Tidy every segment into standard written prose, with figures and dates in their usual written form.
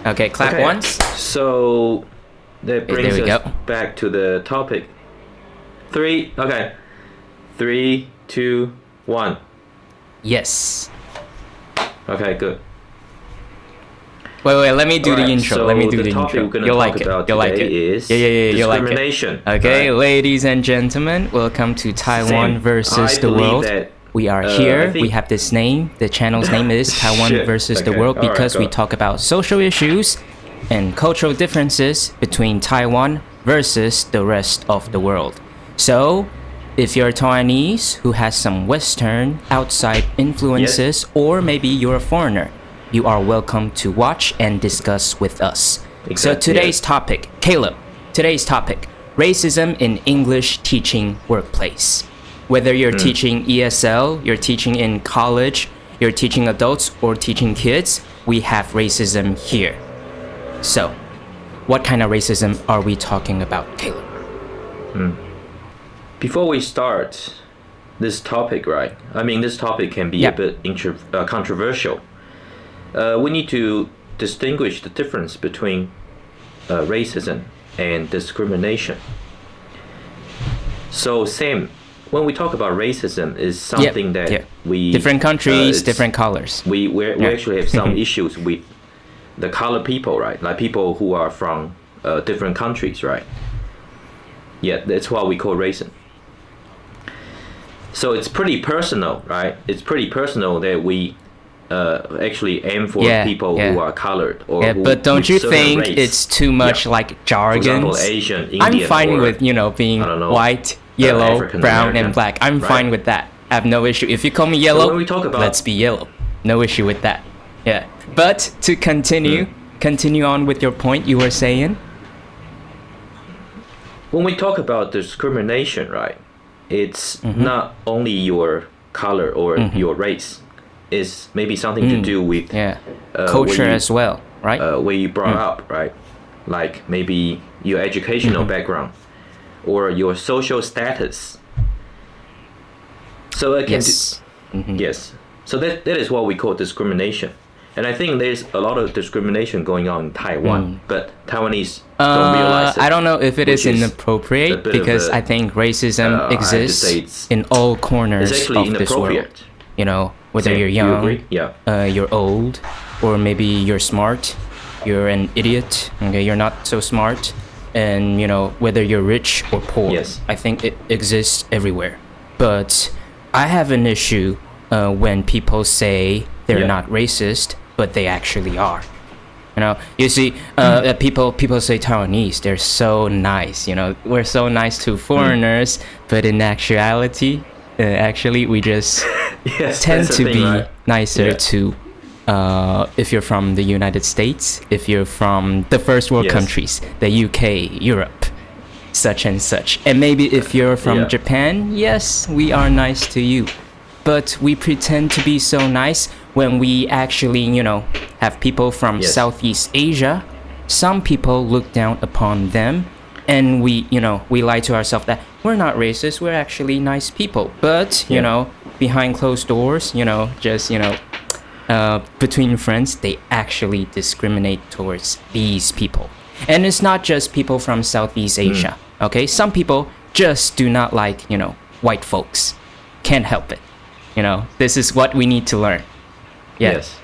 Okay, clap Okay, once. so that Okay, brings there we us go. back to the topic. Okay. 3, 2, 1. Yes. Okay, good. Wait, let me do the Alright, intro. Let me so do the the topic intro. we're going to You'll talk like it. about You'll like today it. is Yeah, you'll like it. discrimination. Okay, Right? ladies and gentlemen, welcome to Taiwan Same. versus I the believe world. that We are I here. We think have this name. The channel's name is Taiwan Shit. versus the Okay, world alright, because we go. talk about social issues and cultural differences between Taiwan versus the rest of the world. So, if you're Taiwanese who has some Western outside influences, or maybe you're a foreigner, you are welcome to watch and discuss with us. So today's topic, Caleb, racism in English teaching workplace. Whether you're teaching ESL, you're teaching in college, you're teaching adults or teaching kids, we have racism here. So, what kind of racism are we talking about, Caleb? Before we start this topic, right? I mean, this topic can be a bit controversial. We need to distinguish the difference between racism and discrimination. So, Sam, when we talk about racism, is something that we different countries, different colors. We actually have some issues with the colored people, right? Like people who are from different countries, right? Yeah, that's what we call racism. So it's pretty personal, right? It's pretty personal that we actually aim for people who are colored or who, but don't you think race. It's too much like jargon? For example, Asian, Indian, I'm fine or, with being white, yellow, brown, and black. I'm fine with that. I have no issue. If you call me yellow, when we talk about, let's be yellow. No issue with that. Yeah. But to continue on with your point you were saying. When we talk about discrimination, right? It's not only your color or your race. It's maybe something to do with culture as well, right? Where you brought up, right? Like maybe your educational background or your social status. So yes. So that is what we call discrimination. And I think there's a lot of discrimination going on in Taiwan, but Taiwanese don't realize it. I don't know if it is inappropriate because I think racism exists in all corners of this world. You know, whether you're young, you're old, or maybe you're smart, you're an idiot, okay, you're not so smart, and whether you're rich or poor. Yes. I think it exists everywhere. But I have an issue when people say they're not racist, but they actually are. You see, people say Taiwanese, they're so nice. We're so nice to foreigners, but in actuality, we just tend to be nicer to if you're from the United States, if you're from the first world countries, the UK, Europe, such and such. And maybe if you're from Japan, yes, we are nice to you. But we pretend to be so nice when we actually, have people from Southeast Asia. Some people look down upon them, and we lie to ourselves that we're not racist, we're actually nice people. But, behind closed doors, between friends, they actually discriminate towards these people. And it's not just people from Southeast Asia, okay? Some people just do not like, white folks. Can't help it. This is what we need to learn. Yes.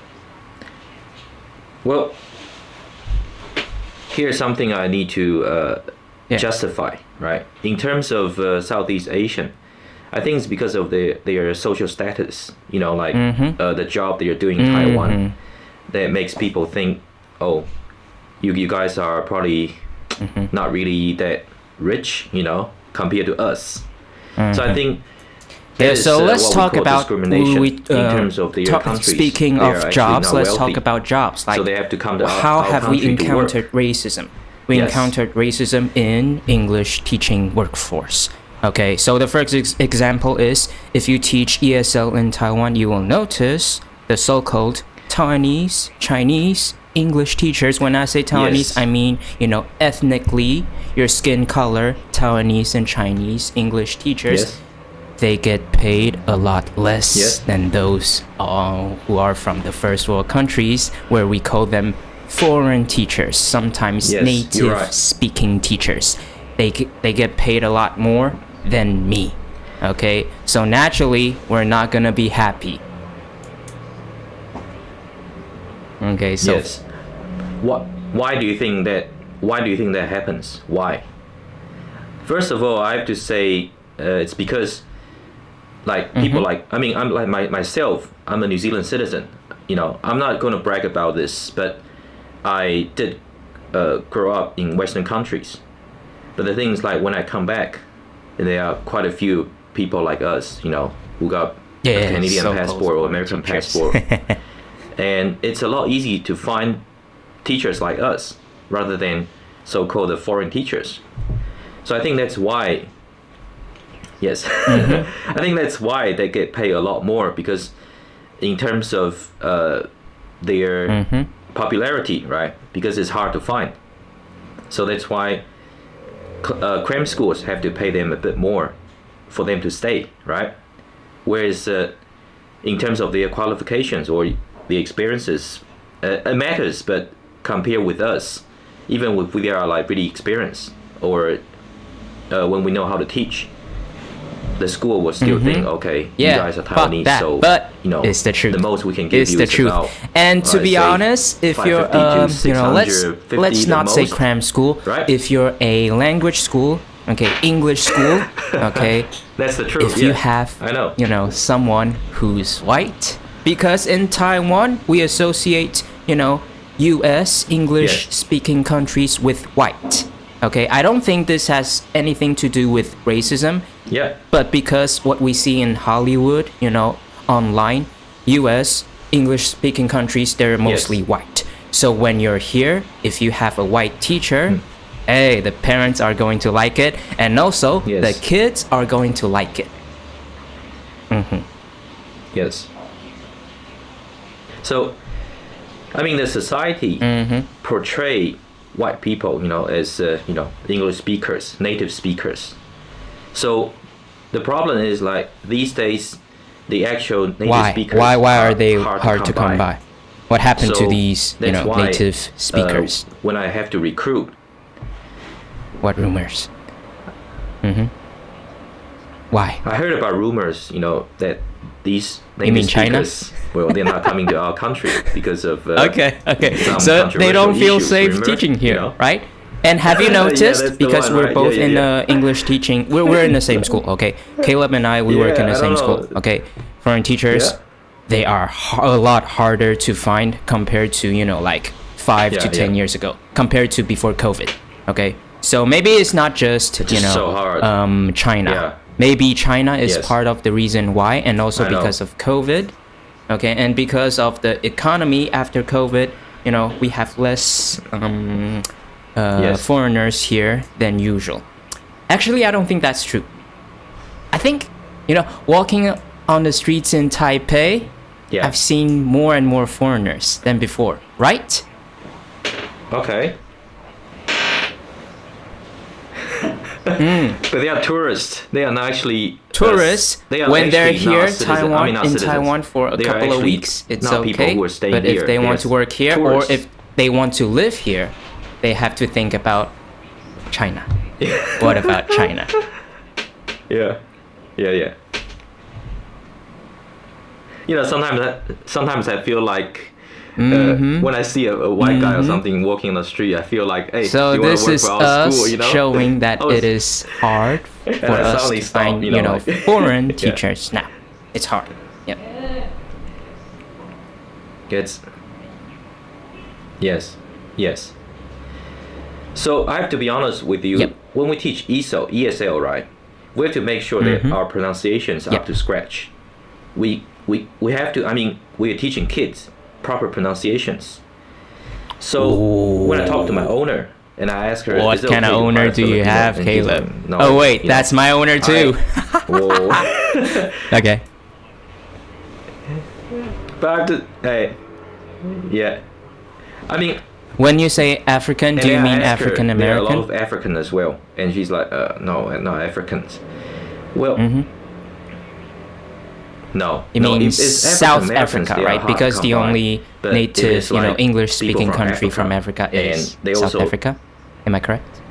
Well, here's something I need to justify, right? In terms of Southeast Asian, I think it's because of their social status, the job they're doing in Taiwan, that makes people think, oh, you guys are probably not really that rich, compared to us. So I think so let's talk about in terms of their countries. Speaking of jobs, let's talk about jobs. Like, so they have to come to how have we encountered racism? We encountered racism in English teaching workforce. Okay, so the first example is if you teach ESL in Taiwan, you will notice the so-called Taiwanese, Chinese, English teachers. When I say Taiwanese, I mean, ethnically, your skin color, Taiwanese and Chinese English teachers. They get paid a lot less than those who are from the first world countries, where we call them foreign teachers, sometimes Yes, you're right. native speaking teachers, they get paid a lot more than me. Okay, so naturally we're not gonna be happy. Okay, so Yes. Why do you think that? Why do you think that happens? Why? First of all, I have to say it's because, like, people like, I mean, I'm like myself. I'm a New Zealand citizen. You know, I'm not going to brag about this, but I did grow up in Western countries. But the thing is, like, when I come back, there are quite a few people like us, you know, who got a Canadian passport or American passport. And it's a lot easier to find teachers like us rather than so-called foreign teachers. So I think that's why, yes, I think that's why they get paid a lot more, because in terms of their popularity, right? Because it's hard to find. So that's why cram schools have to pay them a bit more for them to stay, right? Whereas in terms of their qualifications or the experiences, it matters, but compared with us, even if we are like really experienced, or when we know how to teach, the school will still think, okay, you guys are Taiwanese, so but you know, it's the truth. The most we can give It's you the is truth. about, And to be honest, if you're, 550 to you know, 650 let's the not say most, cram school. right? If you're a language school, okay, English school, okay, that's the truth. if you have, I know, you know, someone who's white, because in Taiwan we associate, you know, U.S. English speaking countries with white. Okay, I don't think this has anything to do with racism. Yeah. But because what we see in Hollywood, you know, online, U.S. English speaking countries, they're mostly white. So when you're here, if you have a white teacher, hey, the parents are going to like it, and also the kids are going to like it. Yes. So, I mean, the society portray white people, you know, as you know, English speakers, native speakers. So, the problem is, like, these days, the actual native speakers. Why are they hard to come by? What happened to these, you know, native speakers? When I have to recruit. What rumors? Why? I heard about rumors, you know, that these You mean native China? speakers, well, they're not coming to our country because of Okay. some So they don't feel controversial safe issues, teaching remember? here, You know? right? And have you noticed, that's the because one, we're right? both in Yeah. English teaching, we're in the same school, okay? Caleb and I, we work in the I same don't know. school, okay? Foreign teachers, they are a lot harder to find compared to, you know, like 5 to 10 years ago, compared to before COVID, okay? So maybe it's not just, you know, so hard. China. Yeah. Maybe China is part of the reason why, and also I know. because of COVID, okay? And because of the economy after COVID, you know, we have less foreigners here than usual. Actually, I don't think that's true. I think, you know, walking on the streets in Taipei, I've seen more and more foreigners than before, right? Okay. But they are tourists. They are not actually tourists. They are when they're actually here, not citizens. Taiwan, I mean, not in citizens. Taiwan for a They are couple of actually weeks, it's not people okay. who are staying But here. if they want to work here, tourists. or if they want to live here, they have to think about China. What about China? Yeah. You know, sometimes I feel like when I see a white guy or something walking on the street, I feel like, hey, so you want this to work is for our us school, you know? showing that it is hard for us to find, you know, like, foreign teachers now. It's hard. Yeah. Yes. So I have to be honest with you. When we teach ESL, right? We have to make sure that our pronunciations are up to scratch. We have to. I mean, we are teaching kids proper pronunciations. So when I talk to my owner and I ask her, what kind of owner do you have, Caleb? No, oh wait, that's my owner too. Okay. But I have to, hey, yeah. I mean, when you say African, do you mean African American? There are a lot of African as well, and she's like, no, not Africans. Well, No. You no, mean it's South African-Americans, Africa, they are right? hard to Because the come by. only But native, there's, like, English-speaking people from country from Africa, Africa is and they South also- Africa. Am I correct?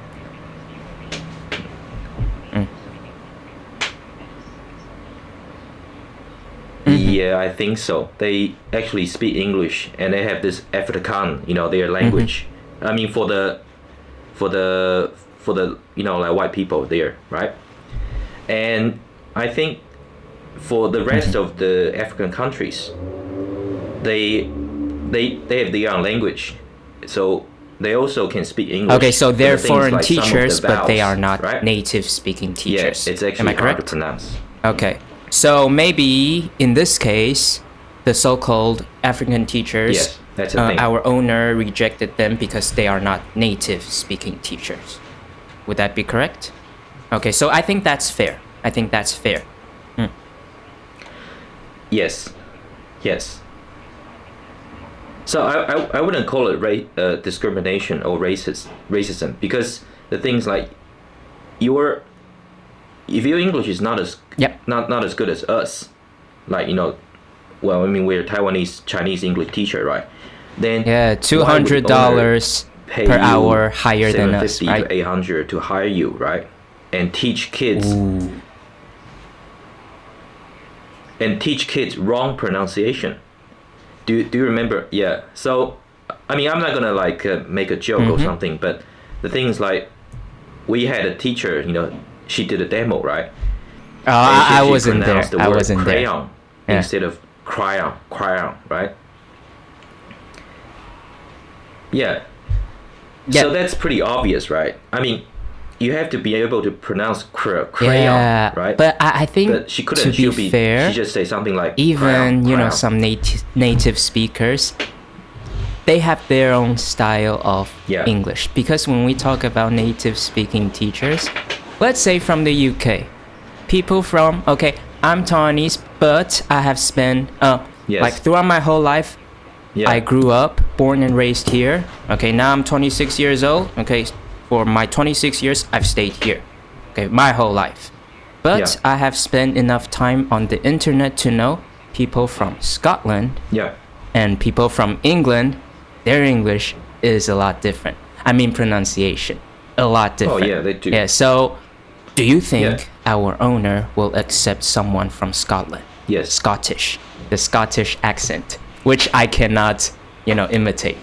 Yeah, I think so. They actually speak English, and they have this Afrikaan, their language. I mean, for the like white people there, right? And I think for the rest of the African countries, they have their own language, so they also can speak English. Okay, so But they're the things foreign like some of the teachers, but they vowels, are not right? native-speaking teachers. Yeah, it's actually Am I hard correct? to pronounce. Okay, so maybe in this case, the so-called African teachers, Yes, that's the thing. our owner rejected them because they are not native-speaking teachers. Would that be correct? Okay, so I think that's fair. Yes. So I wouldn't call it discrimination or racism, because the things like if your English is not as not as good as us, like well, I mean, we're Taiwanese Chinese English teacher, right? Then Yeah, $200 per hour higher than us, right? to 800 to hire you, right? And teach kids. Ooh. And teach kids wrong pronunciation. Do you remember? Yeah. So, I mean, I'm not gonna like make a joke or something, but the thing is, like, we had a teacher. She did a demo, right? Oh, I wasn't there. I wasn't there. Crayon instead of crayon, right? Yeah. So that's pretty obvious, right? I mean, you have to be able to pronounce crayon, right? But I think, but she couldn't. to be fair, she just say something like even crayon. some native speakers, they have their own style of English. Because when we talk about native speaking teachers, let's say from the UK, people from I'm Taiwanese, but I have spent like throughout my whole life. Yeah. I grew up, born and raised here. Okay, now I'm 26 years old. Okay, for my 26 years, I've stayed here. Okay, my whole life. But I have spent enough time on the internet to know people from Scotland and people from England, their English is a lot different. I mean, pronunciation, a lot different. Oh, yeah, they do. Yeah, so do you think our owner will accept someone from Scotland? Yes. Scottish, the Scottish accent, which I cannot, imitate.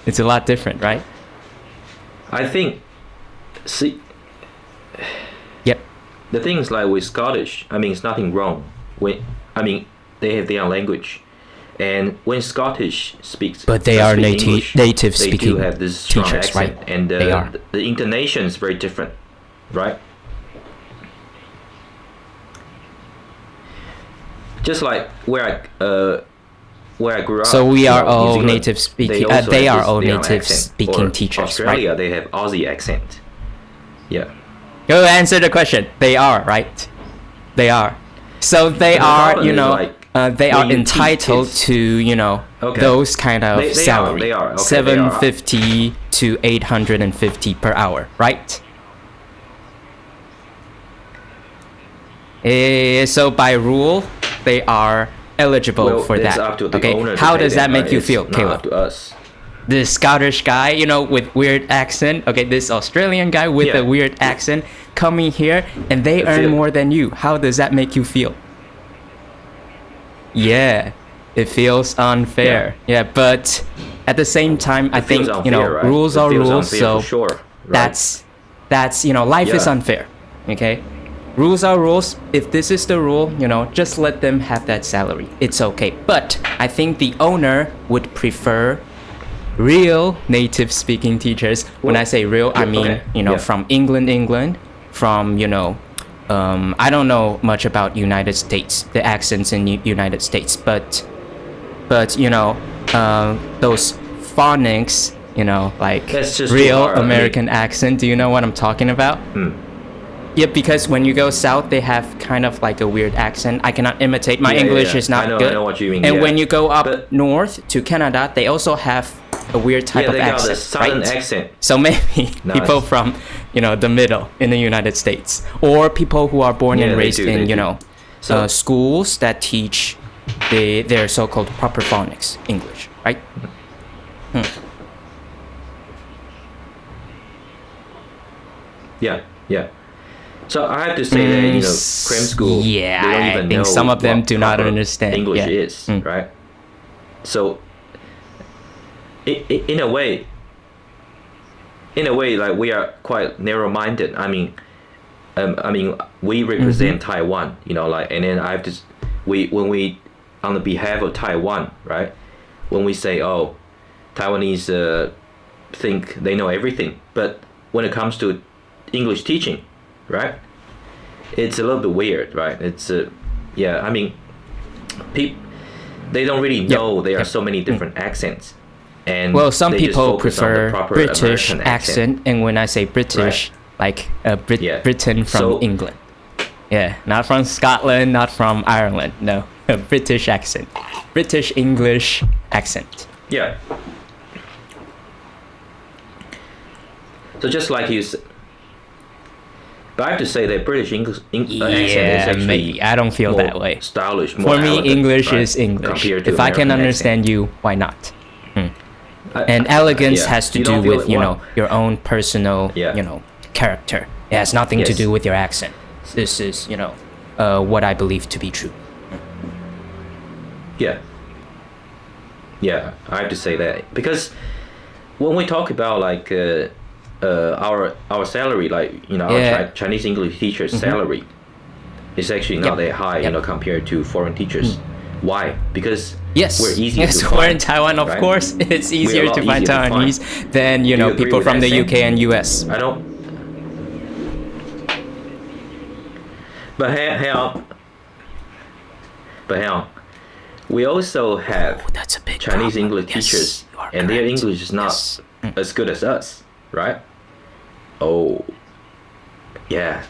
It's a lot different, right? I think, the things like with Scottish, I mean, it's nothing wrong. They have their own language, and when Scottish speaks, but they are English, native they speaking do have this strong teachers, accent, right? and they are. the intonation is very different, right? Just like where I grew up. So we are all Zealand, native speaking. They are all native speaking teachers, Australia, right? they have Aussie accent. Yeah. Go answer the question. They are, right? They are. So they are, they are entitled to, those kind of salary. They are. Okay, $750 to $850 per hour, right? So by rule, they are eligible for that. Up to the owner to how pay does them, that make right? you It's feel, not Caleb? up to us. This Scottish guy, with weird accent. Okay, this Australian guy with a weird accent coming here, and they earn more than you. How does that make you feel? Yeah, it feels unfair. Yeah, but at the same time, I think unfair, right? rules are rules. So sure, right? that's life is unfair. Okay. Rules are rules. If this is the rule, just let them have that salary. It's okay. But I think the owner would prefer real native speaking teachers. When I say real, I mean, from England, from, I don't know much about United States, the accents in United States, but those phonics, like real American accent. Do you know what I'm talking about? Yeah, because when you go south, they have kind of like a weird accent. I cannot imitate. My English is not good. I know what you mean. And when you go up north to Canada, they also have a weird type of accent. Got the southern right? accent. So maybe people from, the middle in the United States, or people who are born and raised in, So schools that teach their so-called proper phonics English, right? yeah, yeah. So I have to say that cram school, yeah, they don't I even think know some of them what do not proper understand English yeah. is, right? So in a way, like we are quite narrow-minded. I mean, we represent Taiwan, like, and then I have to, when we, on the behalf of Taiwan, right? When we say, oh, Taiwanese think they know everything, but when it comes to English teaching, right? It's a little bit weird, right? It's yeah. I mean, they don't really know there are so many different accents. And well, some they just people focus on the prefer proper British American accent, and when I say British, like Britain from So- England. Yeah, not from Scotland, not from Ireland. No, a British accent, British English accent. Yeah. So just like you said, but I have to say that British English accent is actually maybe. I don't feel more that way. stylish, more For me, elegant, English right, is English. compared to If I can American understand accent. you, why not? And elegance yeah. has to You do don't feel with it- what? your own personal Yeah. character. It has nothing to Yes. do with your accent. This is what I believe to be true. Yeah. Yeah, I have to say that because when we talk about like our salary, like our Yeah. Chinese English teachers' salary is actually not that high, compared to foreign teachers. Why? Because Yes, we're easier yes, to we're find, in Taiwan, of right? course. It's easier lot to find easier to find. Taiwanese than you agree people with from that, the Sam? UK and US. I don't. But hang on. But hang on. We also have That's a big Chinese problem. English Yes, teachers, you are and their correct. English is not Yes. as good as us, right? Oh, yeah.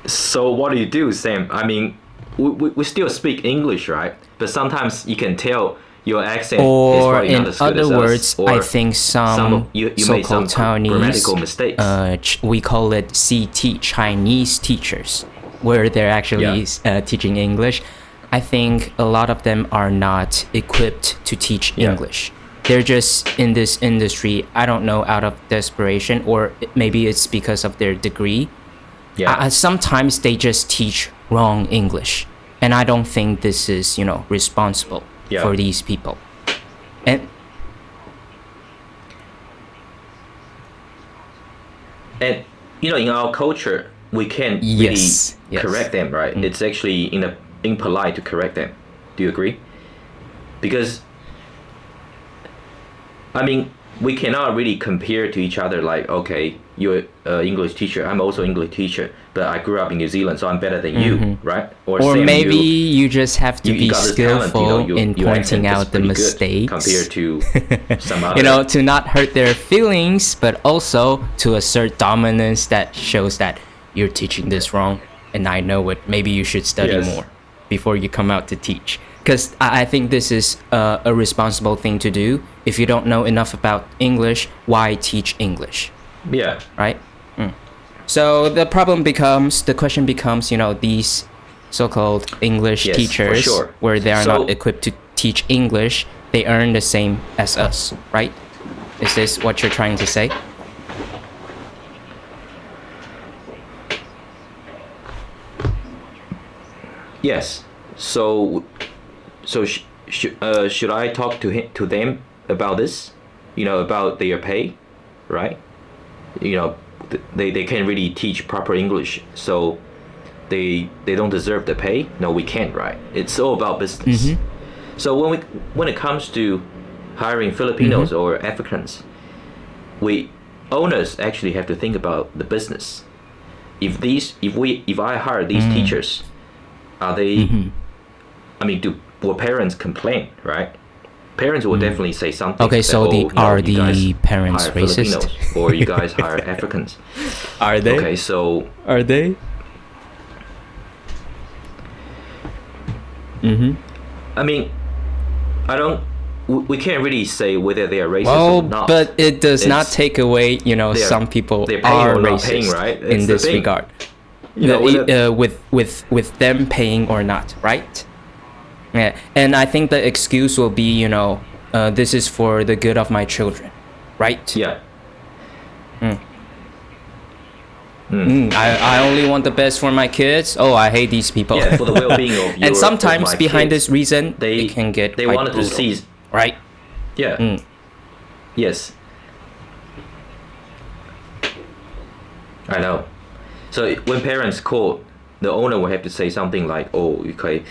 So what do you do, Sam? I mean, we still speak English, right? But sometimes you can tell your accent is Or probably in not as good other as words, us. Or I think some you made some so-called grammatical Taiwanese, mistakes. we call it CT, Chinese teachers, where they're actually teaching English. I think a lot of them are not equipped to teach English. They're just in this industry, I don't know, out of desperation, or maybe it's because of their degree. Yeah. Sometimes they just teach wrong English. And I don't think this is, responsible for these people. And in our culture, we can't really correct them, right? It's actually impolite to correct them. Do you agree? Because I mean, we cannot really compare to each other. Like, okay, you're an English teacher. I'm also English teacher, but I grew up in New Zealand, so I'm better than you, right? or Sam, maybe you just have to be got this skillful talent, in your pointing accent is out the pretty good mistakes. compared to some other. To not hurt their feelings, but also to assert dominance that shows that you're teaching this wrong and I know it. Maybe you should study more before you come out to teach. Because I think this is a responsible thing to do. If you don't know enough about English, why teach English? Yeah. Right? So the question becomes, these so-called English teachers, where they are not equipped to teach English, they earn the same as us, right? Is this what you're trying to say? Yes. So should I talk to them about this? About their pay, right? They can't really teach proper English, so they don't deserve the pay. No, we can't, right? It's all about business. So when it comes to hiring Filipinos or Africans, owners actually have to think about the business. If I hire these teachers, are they? I mean, will parents complain, right? Parents will definitely say something. Okay, so are the parents hire racist? Filipinos, or you guys hire Africans? Are they? Okay, so Are they? I mean, we can't really say whether they are racist Well, or not. but it does not take away, some people they're paying are or not racist paying, right? in It's the this thing. regard. with them paying or not, right? Yeah, and I think the excuse will be, this is for the good of my children, right? Yeah. I only want the best for my kids. Oh, I hate these people. Yeah, for the well-being of your and sometimes of my behind kids, this reason, they can get they quite wanted brutal, to see, right? Yeah. Yes. I know. So when parents call, the owner will have to say something like, "Oh, okay,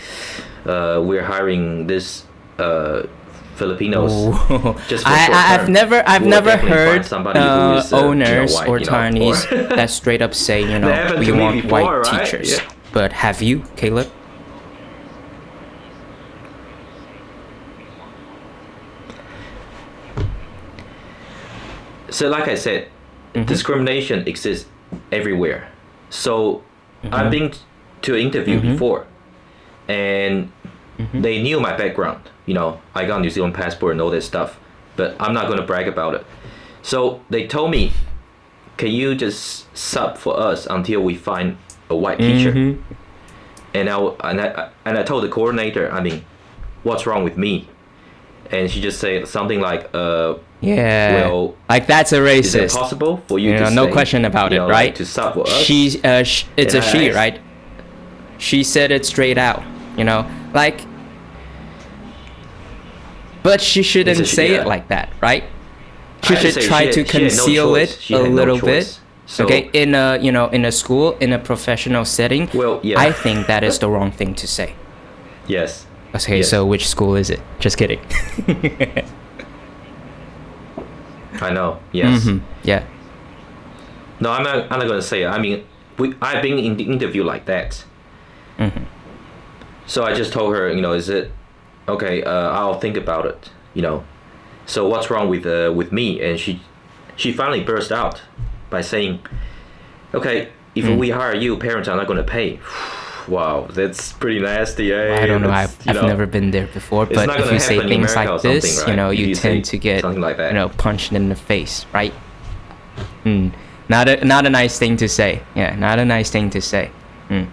we're hiring this Filipinos just for short I've term. never We'll heard find somebody who is, owners white, or Chinese or that straight up say, happened we to me want before, white right? teachers. Yeah. But have you, Caleb? So like I said, discrimination exists everywhere. So I've been to an interview before, and they knew my background. I got New Zealand passport and all that stuff, but I'm not going to brag about it. So they told me, can you just sub for us until we find a white teacher? And I told the coordinator, what's wrong with me? And she just said something like, yeah, well, like that's a racist. Is it possible for you to no say, question about it, right? Like, to sub for us? It's a she, right? She said it straight out, like, but she shouldn't say it like that, right? She should try to conceal it a little bit. So, okay, in a school, in a professional setting, well, yeah. I think that is the wrong thing to say. Yes. Okay, yes. So which school is it? Just kidding. I know. Yes. Yeah. No, I'm not going to say it. I've been in the interview like that. So I just told her, is it okay? I'll think about it. So what's wrong with me? And she finally burst out by saying, "Okay, if we hire you, parents are not going to pay." Wow, that's pretty nasty. Eh? I don't know. I've never been there before, but if you say things like this, right? you tend to get like that. Punched in the face, right? Not a nice thing to say. Yeah, not a nice thing to say. You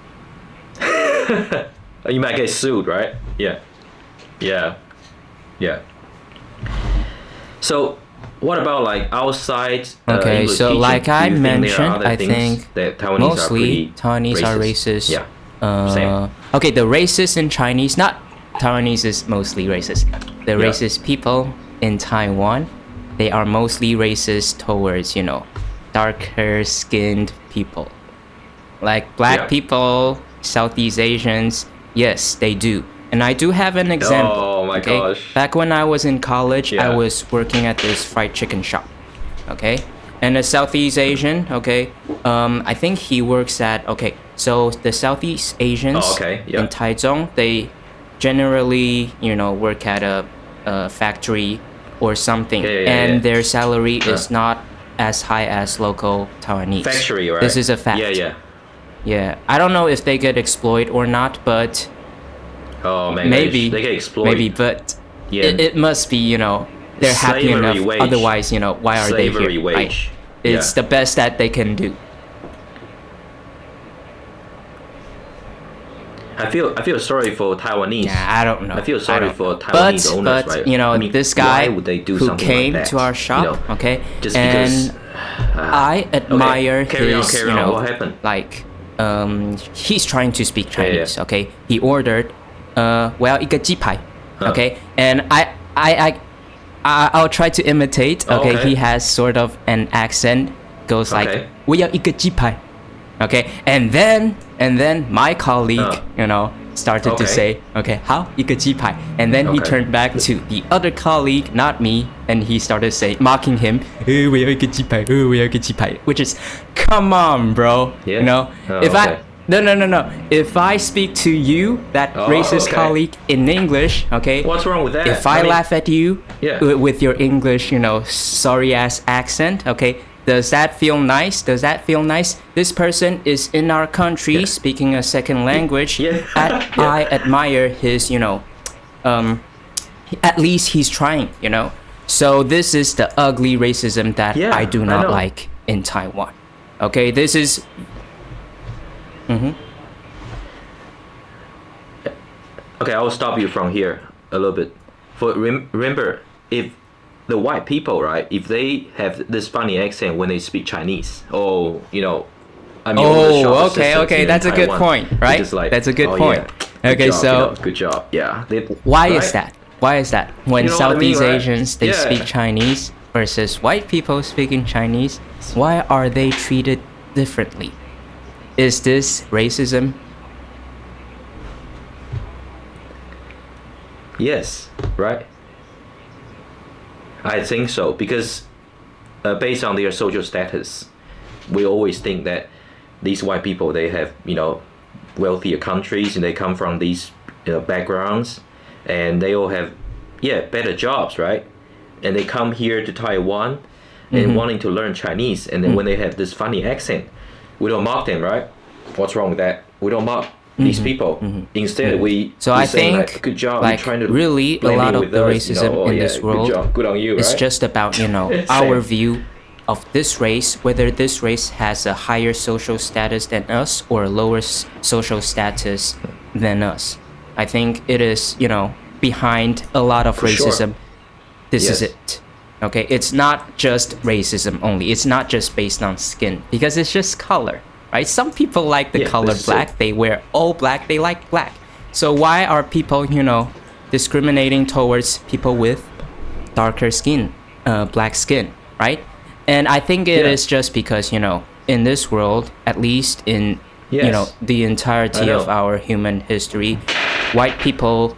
might get sued, right? Yeah. So what about like outside okay, English so teaching? like I mentioned, I think think that Taiwanese mostly Taiwanese are racist. Yeah. Same. Okay, the racist in Chinese, not Taiwanese is mostly racist. The racist people in Taiwan, they are mostly racist towards, darker skinned people. Like black people, Southeast Asians, yes, they do. And I do have an example. Oh my gosh. Back when I was in college, I was working at this fried chicken shop. Okay? And a Southeast Asian, I think he works at, so the Southeast Asians in Taichung, they generally, work at a factory or something. And their salary is not as high as local Taiwanese. Factory, right? This is a fact. Yeah. I don't know if they get exploited or not, but... Oh man, maybe they get exploited. Maybe, but it must be, they're happy enough. Wage. Otherwise, why are they here? Wage. Right? It's the best that they can do. I feel sorry for Taiwanese. Yeah, I don't know. I feel sorry for Taiwanese owners, right? But this guy why would they do who came like that? to our shop, just and because, I admire his, carry on. What happened? Like, he's trying to speak Chinese. He ordered, 我要一个鸡排, and I'll try to imitate. He has sort of an accent, goes like 我要一个鸡排. And then my colleague, started to say, 好一个鸡排. And then he turned back to the other colleague, not me, and he started mocking him, 我要一个鸡排, 我要一个鸡排, which is, come on, bro. If I No. If I speak to you, that racist colleague, in English, what's wrong with that? If I laugh at you with your English, sorry ass accent, does that feel nice? This person is in our country speaking a second language. I admire his, at least he's trying, So this is the ugly racism that I do not like in Taiwan. This is... Mm-hmm. Okay, I will stop you from here a little bit. Remember, if the white people, right, if they have this funny accent when they speak Chinese, or I mean, all the shop Oh, assistants, okay. in That's a good Taiwan, point, they're right? just like, That's a good oh, point. Yeah, Okay, job, so good job. Yeah. why right? is that? Why is that? When You know what I mean, Southeast right? Asians they Yeah. speak Chinese versus white people speaking Chinese, why are they treated differently? Is this racism? Yes, right. I think so because based on their social status, we always think that these white people they have wealthier countries and they come from these backgrounds, and they all have better jobs, right? And they come here to Taiwan and wanting to learn Chinese, and then when they have this funny accent, we don't mock them, right? What's wrong with that? We don't mock these people. Instead, we So we I say, think like, good job. like you're trying to really a blend lot in of with the us, racism oh, in yeah, this world Good job, good on you, is right? just about our view of this race, whether this race has a higher social status than us or a lower social status than us. I think it is behind a lot of For sure. racism. This is Yes. it. Okay, it's not just racism only. It's not just based on skin because it's just color, right? Some people like the Yeah, color this is black. it. They wear all black. They like black. So why are people, discriminating towards people with darker skin, black skin, right? And I think it is just because, in this world, at least in, Yes. the entirety I of know. our human history, white people,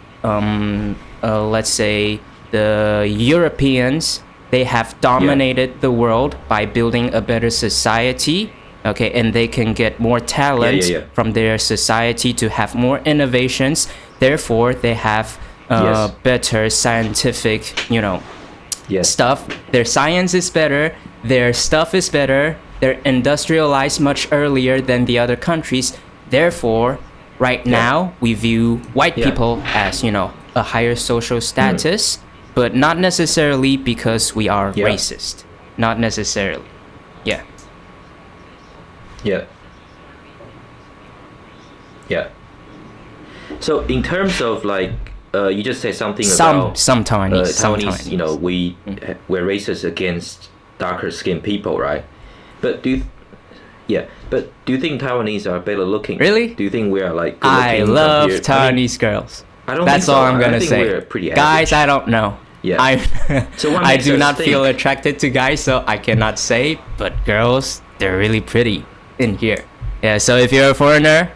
let's say the Europeans, they have dominated the world by building a better society. Okay, and they can get more talent from their society to have more innovations. Therefore, they have Yes. better scientific, Yes. stuff. Their science is better. Their stuff is better. They're industrialized much earlier than the other countries. Therefore, right now we view white people as a higher social status, but not necessarily because we are racist. Not necessarily. Yeah. Yeah. Yeah. So in terms of like, you just said something about Some Taiwanese, some Taiwanese. Taiwanese. We're racist against darker skinned people, right? But do you think Taiwanese are better looking? Really? Do you think we are like good I looking love compared- Taiwanese girls. I don't That's think so. all I'm gonna I think say. we're pretty Guys, average. I don't know. Yeah. So what I makes do us not think- feel attracted to guys, so I cannot say. But girls, they're really pretty in here. Yeah. So if you're a foreigner,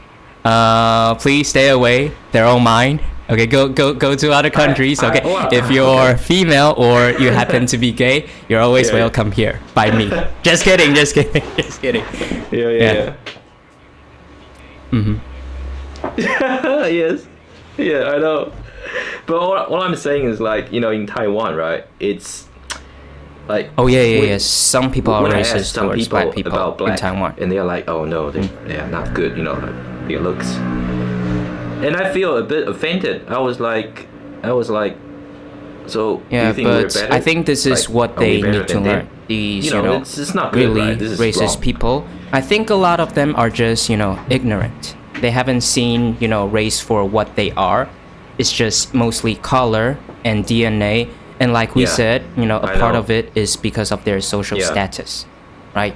please stay away. They're all mine. Okay, go to other countries. Okay, if you're female or you happen to be gay, you're always welcome here by me. Just kidding. Just kidding. Yeah. Yes. Yeah, I know. But all I'm saying is like, in Taiwan, right? It's like Oh yeah. Some people are when I ask racist some towards people black people about black, in Taiwan. and they're like, oh no, they're not good, like, their looks. And I feel a bit offended. I was like, so do Yeah, you think we're but better? I think this is Like, what are we they better need to than learn. them? These, it's not good, really right? This is racist wrong. people. I think a lot of them are just, ignorant. They haven't seen, race for what they are. It's just mostly color and DNA. And like we Yeah, said, a I part know. of it is because of their social Yeah. status, right?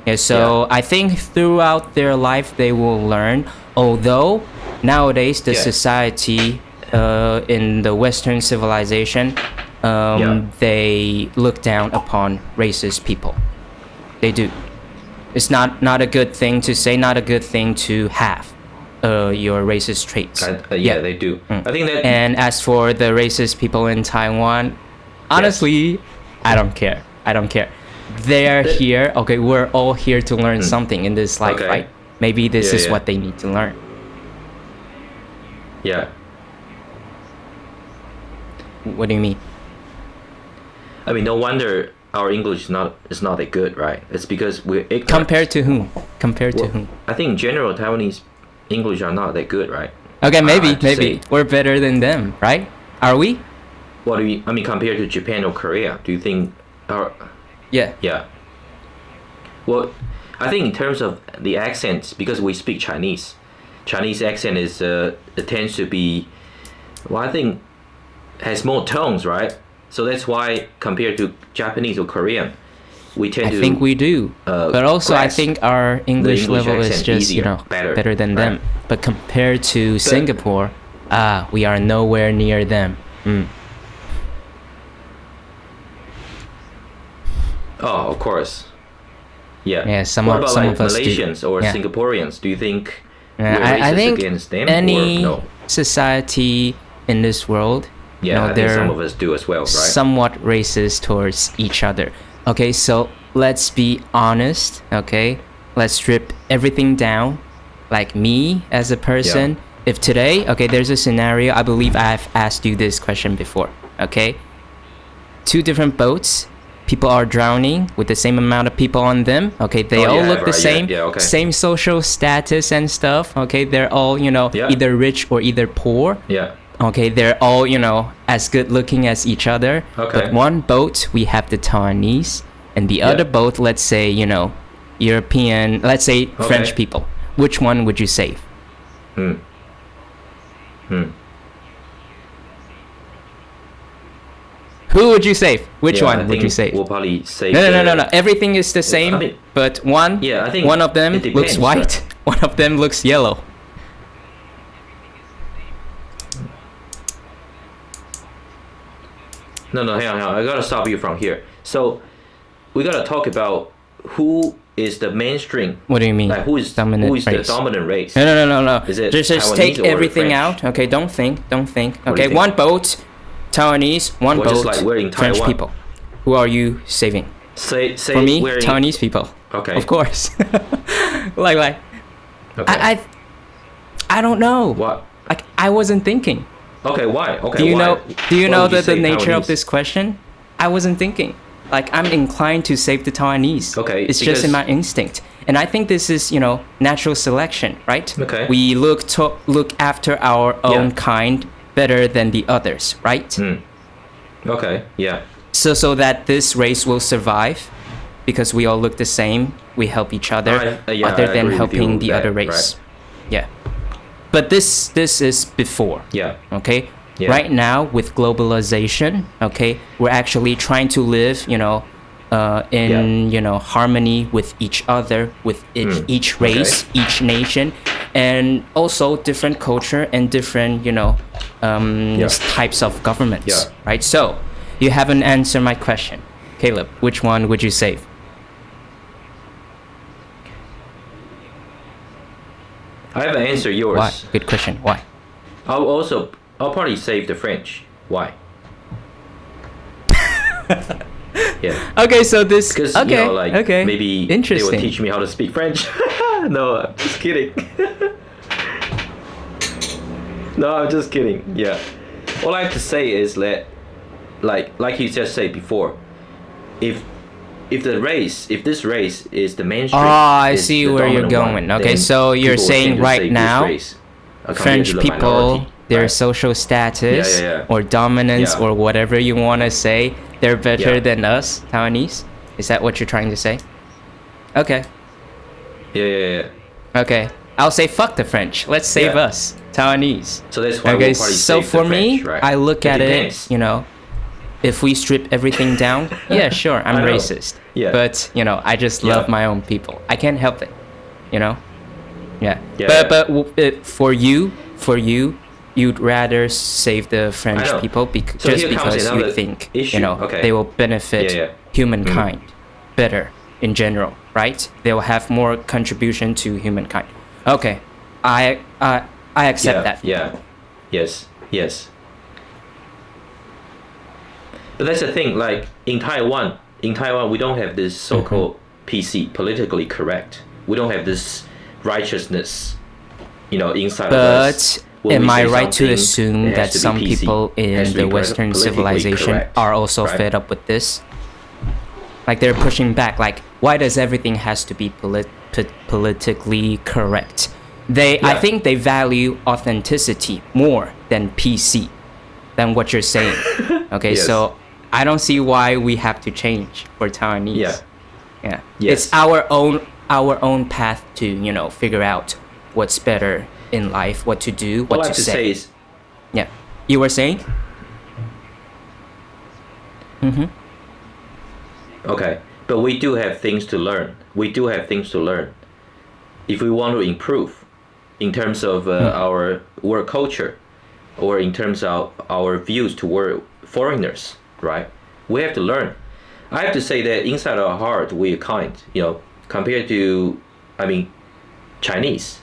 Yeah, so I think throughout their life they will learn. Although nowadays the society in the Western civilization, they look down upon racist people. They do. It's not a good thing to say, not a good thing to have your racist traits. They do. I think that. And as for the racist people in Taiwan, honestly, I don't care. They're here. Okay, we're all here to learn something in this life, Okay. right? Maybe this is Yeah. what they need to learn. Yeah. What do you mean? I mean, no wonder our English is not that good, right? It's because we're ignorant. Compared to whom? Compared to whom? I think in general Taiwanese English are not that good, right? Okay, maybe have to say. we're better than them, right? Are we? What do you? I mean, compared to Japan or Korea, do you think our? Yeah. Yeah. Well, I think in terms of the accents, because we speak Chinese, Chinese accent is it tends to be, well, I think has more tones, right? So that's why compared to Japanese or Korean, we tend to. I think we do, but also I think our English level is just easier, better than them. But compared to Singapore, we are nowhere near them. Oh, of course. Yeah. Yeah. What about some like of us Malaysians do. or Yeah. Singaporeans? Do you think Yeah, we're racist I think against them any or no? society in this world, Yeah, I think they're some of us do as well, right? somewhat racist towards each other. Okay, so let's be honest. Okay, let's strip everything down. Like me as a person, if today, okay, there's a scenario. I believe I've asked you this question before. Okay, two different boats. People are drowning with the same amount of people on them. Okay, they all look the same, same social status and stuff. Okay, they're all either rich or either poor. Yeah. Okay, they're all as good looking as each other. Okay. But one boat we have the Taiwanese, and the other boat, let's say European, let's say French people. Which one would you save? Who would you save? Which one would you save? We'll probably save. No. Everything is the same, but one of them it depends, looks white, one of them looks yellow. No, hang on. I gotta stop you from here. So, we gotta talk about who is the mainstream. What do you mean? Like who is the dominant race? No. Is it just take everything out. Okay, don't think. Okay, one boat, Taiwanese, one boat, like French people. Who are you saving? Say for me, Taiwanese people. Okay. Of course. like. Okay. I don't know. What? Like I wasn't thinking. Okay, why? Okay, do you why? know the nature of this question? I wasn't thinking. Like I'm inclined to save the Taiwanese. Okay, it's just in my instinct, and I think this is natural selection, right? Okay. We look after our own kind better than the others, right? Okay. Yeah. So that this race will survive, because we all look the same. We help each other, other than helping the other race. Right. Yeah. But this is before. Yeah. Okay. Yeah. Right now with globalization, okay, we're actually trying to live, in harmony with each other, with each race, each nation, and also different culture and different types of governments. Yeah. Right. So you haven't answered my question, Caleb. Which one would you save? I haven't answered yours. Why? Good question. Why? I'll probably save the French. Why? Yeah. Okay, so this. Because okay. maybe they will teach me how to speak French. No, I'm just kidding. No, I'm just kidding. Yeah. All I have to say is that, like you just said before, if this race is the mainstream. Oh, I see where you're going. Okay, so you're saying right now, French people, their social status or dominance or whatever you want to say, they're better than us, Taiwanese? Is that what you're trying to say? Okay. Yeah. Okay, I'll say fuck the French. Let's save us, Taiwanese. So that's why okay, we'll probably so save for the me, French, right? I look at depends. it, if we strip everything down, yeah, sure, I'm racist. Yeah. But, I just love my own people. I can't help it, Yeah. But for you, you'd rather save the French people just because you think, they will benefit humankind better in general, right? They will have more contribution to humankind. Okay, I accept that. Yeah. Yes. But that's the thing. Like in Taiwan, we don't have this so-called PC, politically correct. We don't have this righteousness, inside of us. But am I right to assume that some people in the Western civilization are also fed up with this? Like they're pushing back. Like, why does everything has to be politically correct? I think they value authenticity more than PC, than what you're saying. Okay, so I don't see why we have to change for Taiwanese. Yeah. Yes. It's our own path to, you know, figure out what's better in life, what to do, what All I to have to say. say is, Yeah. You were saying? okay, but we do have things to learn. We do have things to learn. If we want to improve in terms of our work culture or in terms of our views toward foreigners, right? We have to learn. I have to say that inside our heart, we are kind, you know, compared to, I mean, Chinese.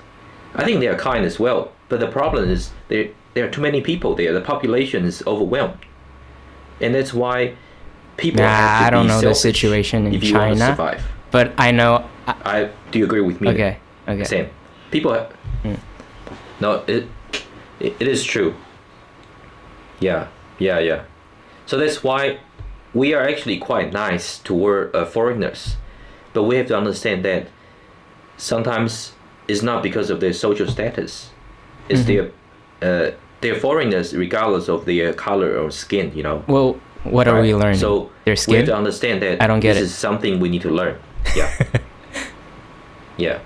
I think they are kind as well. But the problem is there are too many people there. The population is overwhelmed. And that's why people have to I don't be know the selfish situation in if you want to China, survive. but I know. Do you agree with me? Okay. Same. People. No, it is true. Yeah. So that's why we are actually quite nice toward foreigners, but we have to understand that sometimes it's not because of their social status. It's they're foreigners regardless of their color or skin. You know. Well, what are we learning? So their we skin? have to understand that I don't get this it. is something we need to learn. Yeah. Yeah.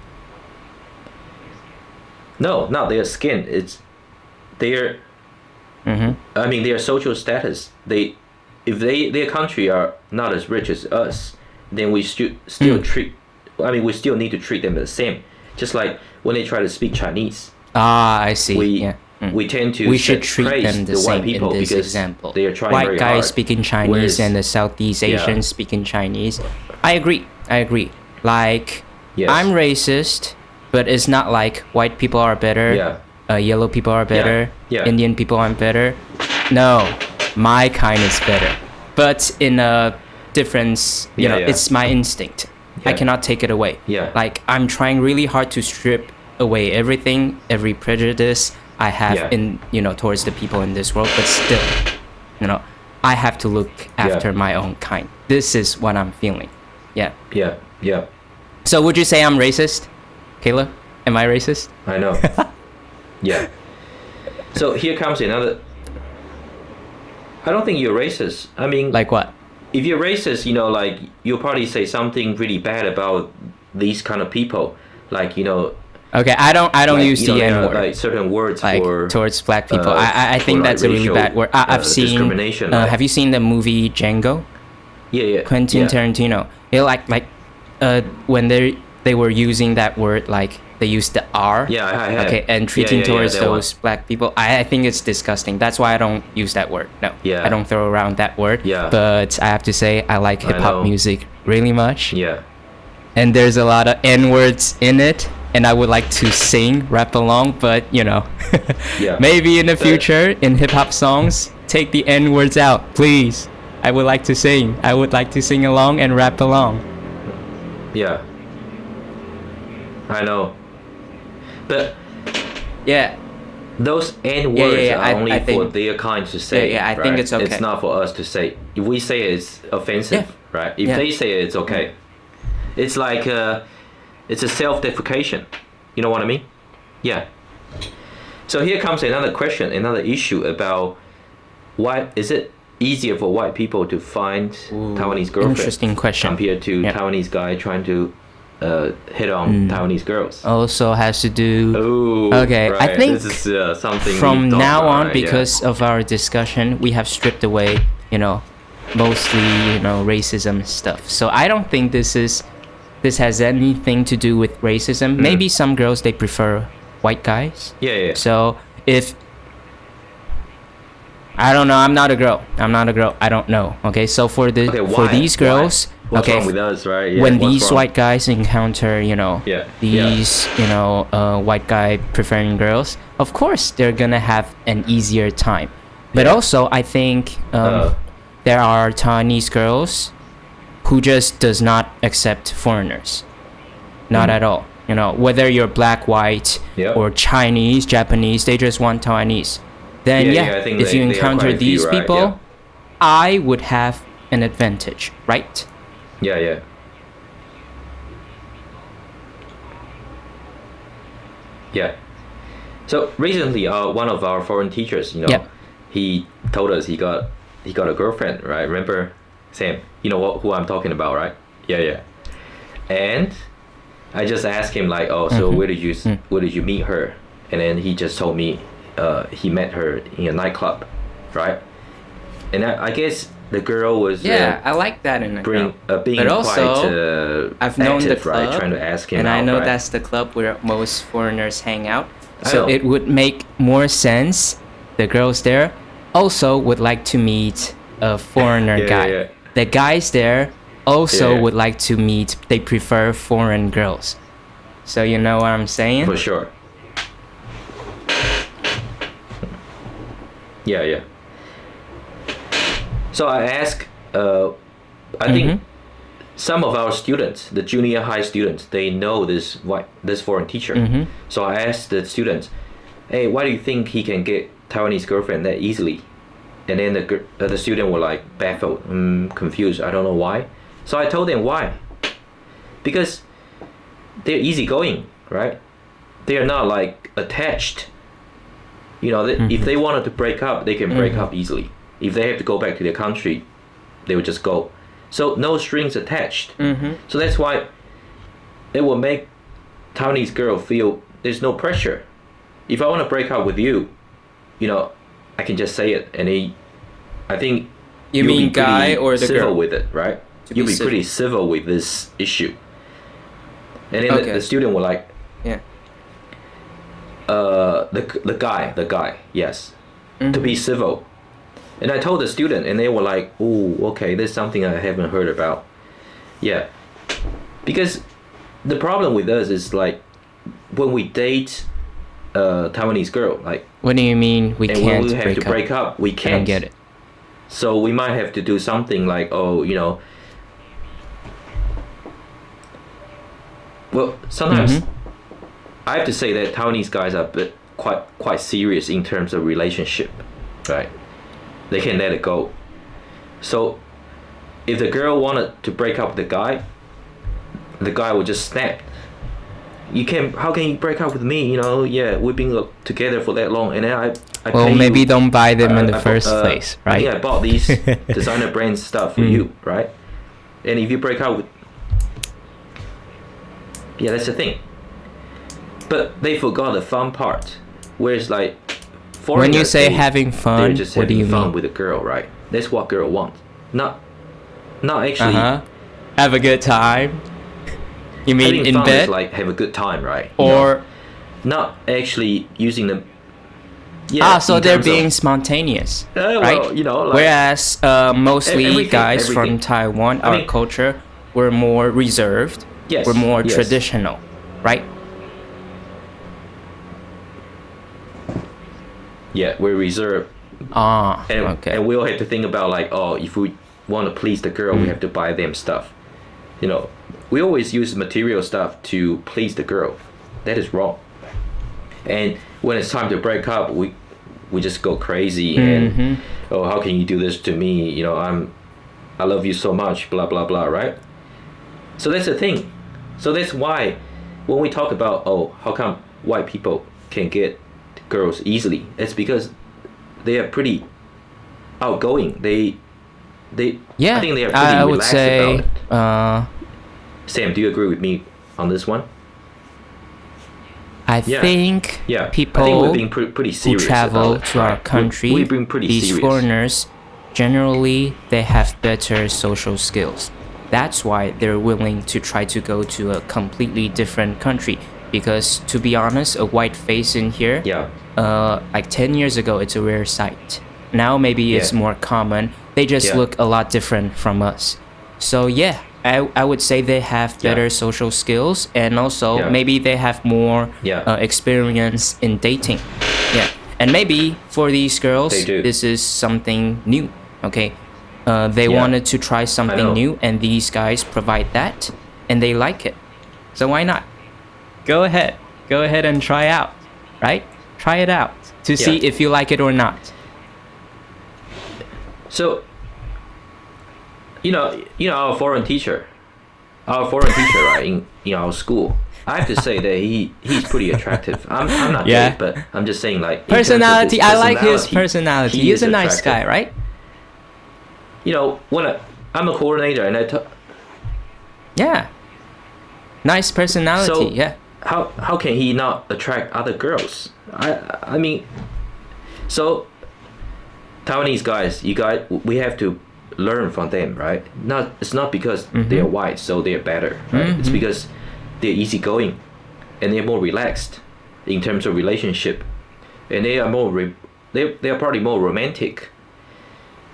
No, not their skin. It's their. I mean, their social status. If their country are not as rich as us, then we still treat. I mean, we still need to treat them the same. Just like when they try to speak Chinese. I see. We tend to we should treat praise them the white same people in this because example. they are trying White very guys hard. speaking Chinese Whereas- and the Southeast Asians speaking Chinese. I agree. Like, Yes. I'm racist, but it's not like white people are better. Yeah. Yellow people are better. Yeah. Indian people are better. No, my kind is better. But in a difference, you know, it's my instinct. I Yeah. cannot take it away. Yeah. Like, I'm trying really hard to strip away everything, every prejudice I have in, you know, towards the people in this world, but still, you know, I have to look after my own kind. This is what I'm feeling. Yeah. Yeah. So would you say I'm racist? Kayla, am I racist? I know. Yeah. So here comes another. I don't think you're racist. I mean, Like what? if you're racist, you know, like you'll probably say something really bad about these kind of people, like, you know. Okay, I don't like, use you know, the there N are, word. like certain words Like for towards black people. I for, think like, that's a really racial, bad word. I've seen. discrimination. Like, Have you seen the movie Django? Yeah. Quentin Tarantino. It like when they were using that word, like they used the R. Yeah, I have. Okay, and treating towards that those black people, I think it's disgusting. That's why I don't use that word. No, Yeah. I don't throw around that word. Yeah. But I have to say, I like hip hop know. music really much. Yeah. And there's a lot of N words in it, and I would like to sing, rap along, but you know, Yeah. maybe in the future in hip hop songs, take the N words out, please. I would like to sing. I would like to sing along and rap along. Yeah. I know. But Yeah. those N words yeah, are I only for think- their kind to say. I think right? it's okay. It's not for us to say. If we say it, it's offensive, right? If they say it, it's okay. It's like it's a self-deprecation. You know what I mean? Yeah. So here comes another question, another issue about why is it easier for white people to find Taiwanese girlfriends? Interesting question. Compared to Taiwanese guy trying to hit on Taiwanese girls. Also has to do. Oh, Okay, I right. think this is something from we've talked now about, on, right? because of our discussion, we have stripped away, you know, mostly, you know, racism stuff. So I don't think this has anything to do with racism. Maybe some girls, they prefer white guys. Yeah. So if I don't know, I'm not a girl. I don't know. Okay, so for these girls, What's wrong with us, right? Yeah, when what's these wrong? white guys encounter, you know, these, you know, white guy preferring girls, of course they're gonna have an easier time. But also, I think there are Taiwanese girls who just does not accept foreigners, not at all. You know, whether you're black, white, or Chinese, Japanese, they just want Taiwanese. Then I think if you they are encounter quite a few, these right? people, Yeah. I would have an advantage, right? Yeah. Yeah. So recently, one of our foreign teachers, you know, he told us he got a girlfriend, right? Remember, Sam? You know who I'm talking about, right? Yeah. And I just asked him like, oh, so where did you meet her? And then he just told me he met her in a nightclub, right? And I guess the girl was I like that in a girl. Being but also, quite I've known active, the club, right? Trying to ask him and out, I know right? that's the club where most foreigners hang out. I So know. it would make more sense. The girls there also would like to meet a foreigner guy. Yeah. The guys there also Yeah. would like to meet. They prefer foreign girls. So you know what I'm saying? For sure. Yeah. So I asked, I think some of our students, the junior high students, they know this foreign teacher. So I asked the students, hey, why do you think he can get Taiwanese girlfriend that easily? And then the student were like baffled, confused. I don't know why. So I told them why. Because they're easygoing, right? They are not like attached. You know, if they wanted to break up, they can break up easily. If they have to go back to their country, they would just go. So no strings attached. So that's why it will make Taiwanese girl feel there's no pressure. If I want to break up with you, you know, I can just say it, and I think You you'll mean be pretty guy or the civil girl? with it, right? You'll be pretty civil with this issue. And then the student will like, Yeah. the guy, yes, to be civil. And I told the student, and they were like, oh, okay, there's something I haven't heard about. Yeah. Because the problem with us is like, when we date a Taiwanese girl, like, What do you mean we and can't when we have to break up, we I can't. don't get it. So we might have to do something like, oh, you know, well, sometimes I have to say that Taiwanese guys are quite serious in terms of relationship, right? They can let it go. So if the girl wanted to break up with the guy would just snap. How can you break up with me? You know, yeah, we've been together for that long, and then I Well, pay maybe you, don't buy them in the I first bought, place, I right? think I bought these designer brand stuff for you, right? And if you break up with, yeah, that's the thing. But they forgot the fun part, whereas like, When you say having they're fun, just what do having you fun mean? with a girl, right? That's what girl wants. Not actually. Have a good time. You mean Having in fun bed? is like have a good time, right? You know? Or Not actually using them. Yeah. so in they're terms of- being spontaneous, well, right? you know, like, Whereas mostly everything- guys from everything. Taiwan, I our mean- culture, were more reserved. Yes, We're more yes. traditional, right? Yeah, we're reserved. Okay. And we all have to think about like, oh, if we want to please the girl, we have to buy them stuff. You know, we always use material stuff to please the girl. That is wrong. And when it's time to break up, we just go crazy and oh, how can you do this to me? You know, I love you so much, blah blah blah, right? So that's the thing. So that's why when we talk about, oh, how come white people can get girls easily, it's because they are pretty outgoing. I think they are pretty I would relaxed say about it. Sam, do you agree with me on this one? I Yeah. think Yeah, I think people we're being pretty who serious travel about it, to our right? country, we've been pretty these serious. foreigners, generally they have better social skills. That's why they're willing to try to go to a completely different country. Because to be honest, a white face in here, Yeah, like 10 years ago, it's a rare sight. Now maybe it's Yeah. more common. They just Yeah. look a lot different from us. So yeah, I would say they have better social skills, and also Yeah. maybe they have more Yeah. experience in dating. Yeah, and maybe for these girls, They do. this is something new. Okay, they Yeah. wanted to try know. something new, and these guys provide that, and they like it. So why not? Go ahead and try out, right? Try it out to see Yeah. if you like it or not. So, you know, our foreign teacher, right, in our school. I have to say that he's pretty attractive. I'm not Yeah. gay, but I'm just saying like in terms of Personality, his I like his personality. he He's is a nice attractive. guy, right? You know, when I'm a coordinator and Yeah. Nice personality. So yeah. how can he not attract other girls? I mean, so Taiwanese guys, we have to learn from them, right? It's not because they're white, so they're better, right? It's because they're easygoing, and they're more relaxed in terms of relationship, and they are probably more romantic.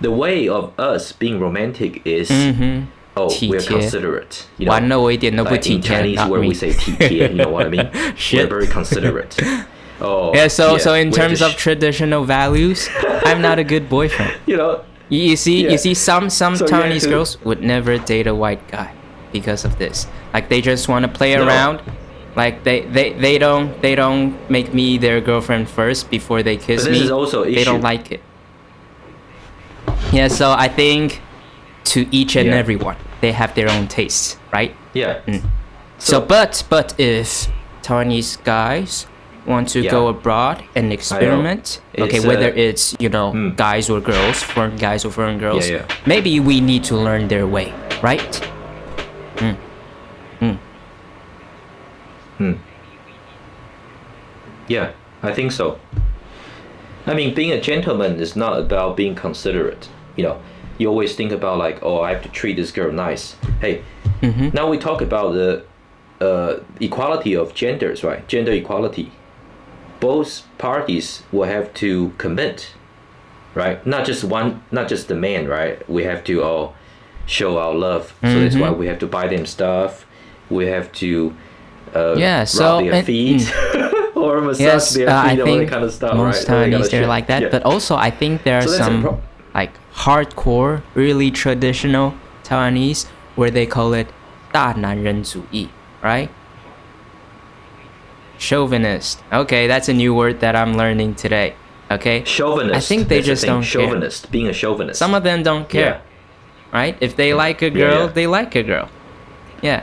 The way of us being romantic is, we're considerate. You know, 玩了我一点都不 like 体 in 贴 Chinese not where me. we say 体贴, you know what I mean? Shit. We're very considerate. Oh, So in we're terms just- of traditional values, I'm not a good boyfriend. you know, You see, some So you Taiwanese have to- girls would never date a white guy because of this. Like they just want to play No. around. Like they don't make me their girlfriend first before they kiss But this me. is also an They don't issue. like it. Yeah, so I think to each and Yeah. everyone, they have their own tastes, right? yeah. So but if Taiwanese guys want to Yeah. go abroad and experiment, okay, It's, whether it's guys or girls, foreign guys or foreign girls, Yeah. maybe we need to learn their way, right? Yeah, I think so. I mean, being a gentleman is not about being considerate. You know, you always think about like, oh, I have to treat this girl nice. Hey, now we talk about the equality of genders, right? Gender equality. Both parties will have to commit, right? Not just the man, right? We have to all show our love. So that's why we have to buy them stuff. We have to rub their feet. Or massage Yes, their I feet, all think that kind of stuff, most right? Taiwanese they're like that. Yeah. But also, I think there are So that's a some like hardcore, really traditional Taiwanese where they call it 大男人主义, right? Chauvinist. Okay, that's a new word that I'm learning today. Okay. Chauvinist. I think they that's the just thing. don't care. Chauvinist, being a chauvinist. Some of them don't care, right? If they like a girl, yeah. they like a girl. Yeah.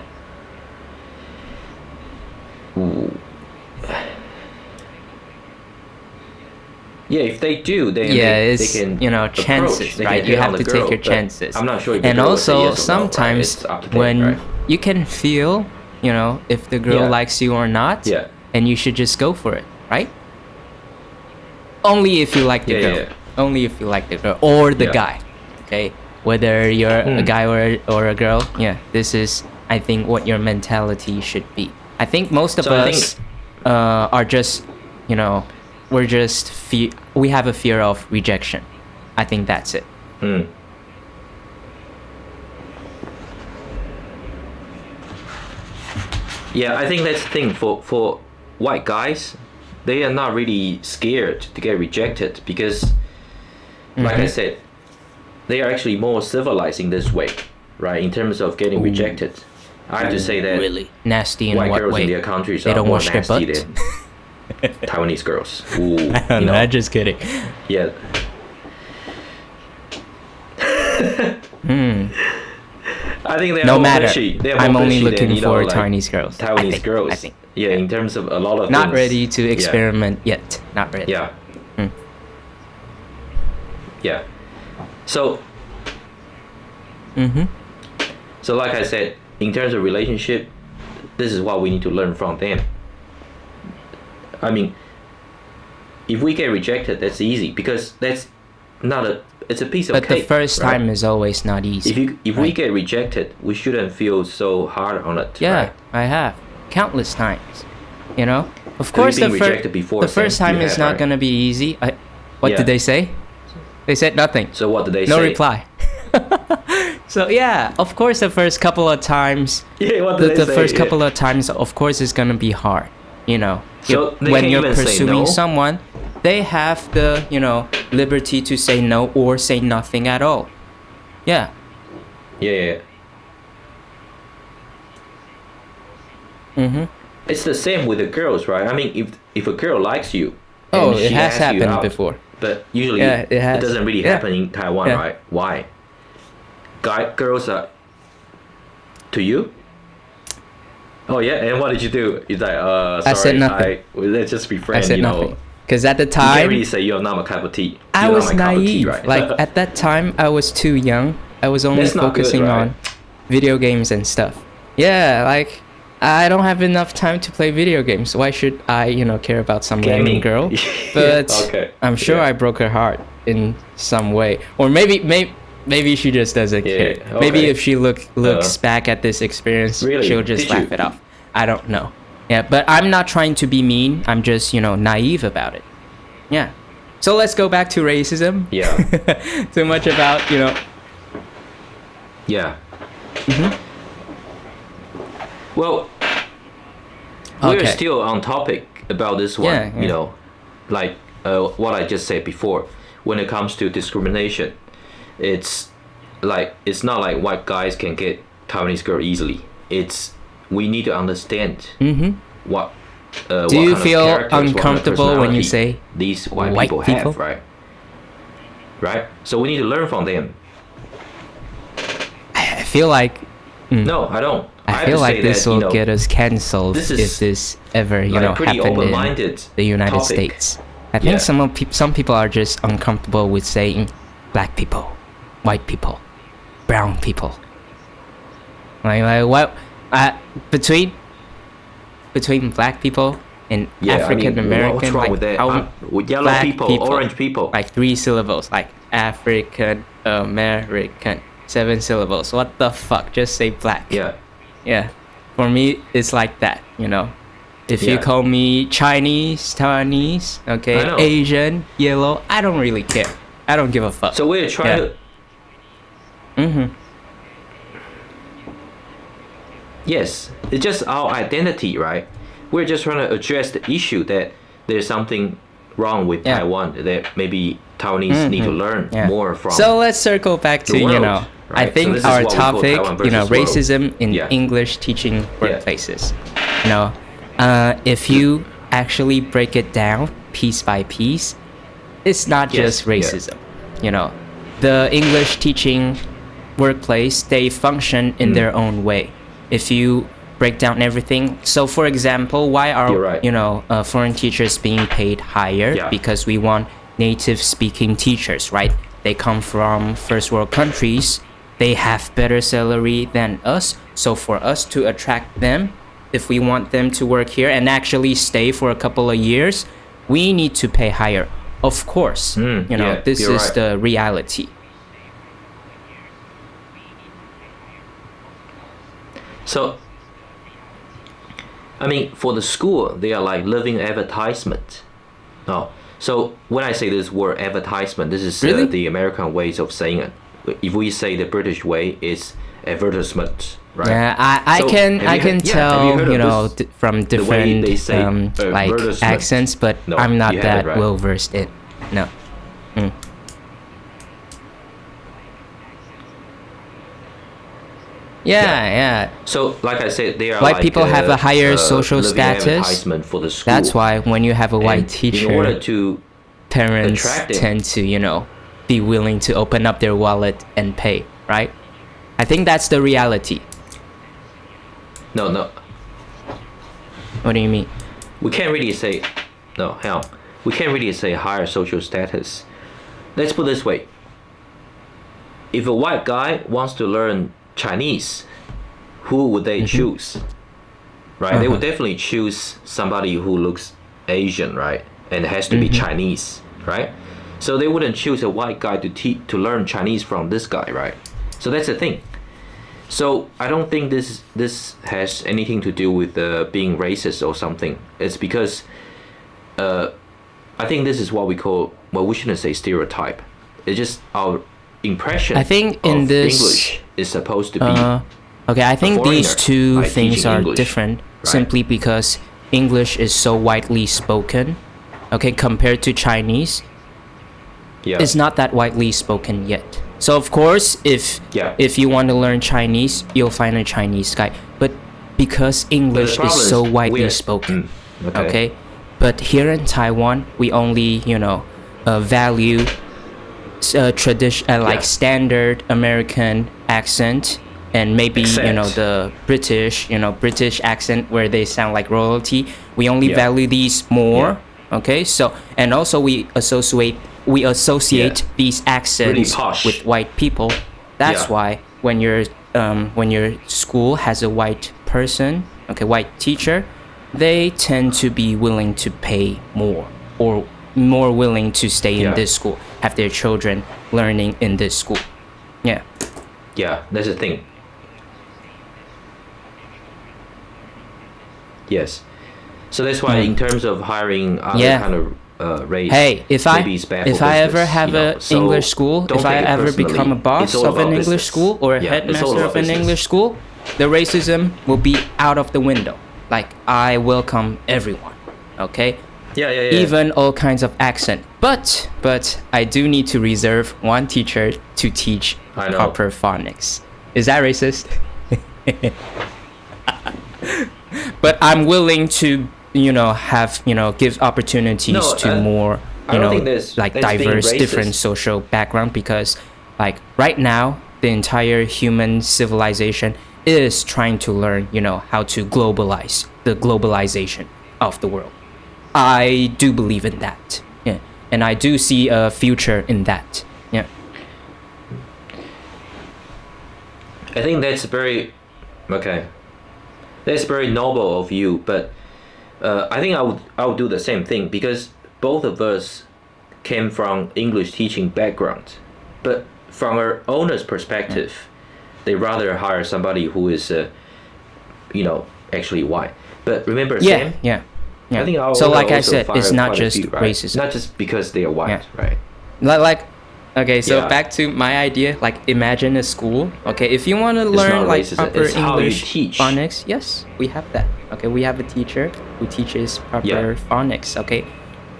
Yeah, if they do, then It's they can chances, approach. They right? can You hit have on to the take girl, your but chances. I'm not sure if the And girl will say also yes or no, right? sometimes It's up to them, when right? you can feel, if the girl Yeah. likes you or not, Yeah. and you should just go for it, right? Only if you like the Yeah, girl. yeah. Only if you like the girl or the Yeah. guy. Okay, whether you're a guy or a girl. Yeah, this is I think what your mentality should be. I think most of So I us are just we're just we have a fear of rejection. I think that's it. Yeah, I think that's the thing for white guys. They are not really scared to get rejected because, like I said, they are actually more civilized in this way, right? In terms of getting rejected, I have to say that Really nasty in white what girls way? in their countries They are don't more wash their nasty butt? than Taiwanese girls. Ooh, No, I'm just kidding. yeah. I think they are No more matter. fishy. They are I'm more only fishy looking than, for like, Chinese girls. Taiwanese girls. I think. Yeah, in terms of a lot of Not things. ready to experiment yet. Not ready. Yeah. Yeah. So. So like I said, in terms of relationship, this is what we need to learn from them. I mean, if we get rejected, that's easy because that's not a. It's a piece of But cake. the first right? time is always not easy. If we get rejected, we shouldn't feel so hard on it. Yeah, right? I have countless times. Of Have course, you been rejected before? the first Sam? time You is have, not right? gonna be easy. What Yeah. did they say? They said nothing. So what did they No say? reply. So yeah, of course, the first couple of times, Yeah, what did the they say? first Yeah. couple of times, of course, it's gonna be hard. So they When can't you're even say pursuing no? someone, they have the liberty to say no or say nothing at all. Yeah. Yeah. It's the same with the girls, right? I mean, if a girl likes you, and Oh, it she has asks you happened out, before. but usually Yeah, it has. doesn't really Yeah. happen in Taiwan, Yeah. right? Why? Girls are to you? Oh yeah, and what did you do? He's like, sorry, I said nothing. let's just be I friends, said you know. nothing. Because at the You can't time, really say you're not my cup of tea. I You're was not my cup of tea, naive. right? Like at that time, I was too young. I was only That's not good, focusing right? on video games and stuff. Yeah, like I don't have enough time to play video games. Why should I, care about some random girl? But Okay. I'm sure I broke her heart in some way, or maybe she just doesn't care. Okay. Maybe if she looks back at this experience, Really? she'll just Did laugh you? it off. I don't know. Yeah, but I'm not trying to be mean. I'm just, naive about it. Yeah. So let's go back to racism. Yeah. Too much about, Yeah. Mm-hmm. Well, we're Okay. still on topic about this one. Yeah, yeah. Like what I just said before. When it comes to discrimination, it's not like white guys can get Taiwanese girl easily. We need to understand what. Do you feel uncomfortable when you say these white people have, right? Right. So we need to learn from them. I feel like No, I don't. I feel like this will get us cancelled if this ever, happened in the United States. I think some people are just uncomfortable with saying black people, white people, brown people. Like what? Between black people and African American, what's wrong with that? With yellow people, orange people, like 3 syllables, like African American, 7 syllables. What the fuck? Just say black. Yeah. For me, it's like that. If you call me Chinese, Taiwanese, okay, Asian, yellow, I don't really care. I don't give a fuck. So we're trying to. Yes, it's just our identity, right? We're just trying to address the issue that there's something wrong with Taiwan that maybe Taiwanese need to learn more from. So let's circle back to, world, I think so our topic, racism in Yeah. English teaching workplaces. If you actually break it down piece by piece, it's not just racism. The English teaching workplace, they function in their own way. If you break down everything, so for example, why are foreign teachers being paid higher? Because we want native speaking teachers, right? They come from first world countries. They have better salary than us. So for us to attract them, if we want them to work here and actually stay for a couple of years, we need to pay higher. Of course, this is the reality. So, I mean, for the school, they are like living advertisement. No. So when I say this word advertisement, this is Really? The American ways of saying it. If we say the British way, it's advertisement, right? Yeah, I So, can have you tell, heard of this? from The way different they say like advertisement. accents, but No, I'm not you that haven't, right? well versed in. No. Yeah. So, like I said, they are White like, people have a higher social living status. advertisement for the school. That's why when you have a white And teacher, in order to parents attract them. tend to, be willing to open up their wallet and pay, right? I think that's the reality. No, What do you mean? we can't really say we can't really say higher social status. Let's put it this way. If a white guy wants to learn Chinese, who would they choose? Right? They would definitely choose somebody who looks Asian, right? And has to be Chinese, right? So they wouldn't choose a white guy to learn Chinese from this guy, right? So that's the thing. So I don't think this has anything to do with being racist or something. It's because I think this is what we shouldn't say stereotype. It's just our impression. I think in of this English is supposed to be okay, I think these foreigner, two like things teaching are English, different right? simply because English is so widely spoken. Okay, compared to Chinese, it's not that widely spoken yet. So of course, if you want to learn Chinese, you'll find a Chinese guy. But because English is so widely spoken, okay. But here in Taiwan, we only value tradition like standard American accent and maybe the British accent where they sound like royalty. We only value these more. Okay, so and also we associate these accents really with white people. That's why when your school has a white person okay, white teacher, they tend to be willing to pay more or more willing to stay in this school, have their children learning in this school. Yeah. Yeah, that's the thing. Yes. So that's why in terms of hiring other kind of race, hey, if I ever business, have an English school, if I ever become a boss of an English school or a headmaster of an English school, the racism will be out of the window. Like, I welcome everyone, okay? Yeah. Even all kinds of accent. But I do need to reserve one teacher to teach proper phonics. Is that racist? But I'm willing to, give opportunities to more, like diverse, different social background, because like right now, the entire human civilization is trying to learn, how to globalize the globalization of the world. I do believe in that. Yeah. And I do see a future in that. Yeah. I think that's very noble of you, but I think I would do the same thing, because both of us came from English teaching background, but from our owner's perspective, they rather hire somebody who is, actually white. But remember, Sam? Yeah. I think so like I said, it's not just racism. Not just because they are white, right? Okay, so back to my idea. Like, imagine a school. Okay, if you want to learn like proper English phonics, yes, we have that. Okay, we have a teacher who teaches proper phonics. Okay,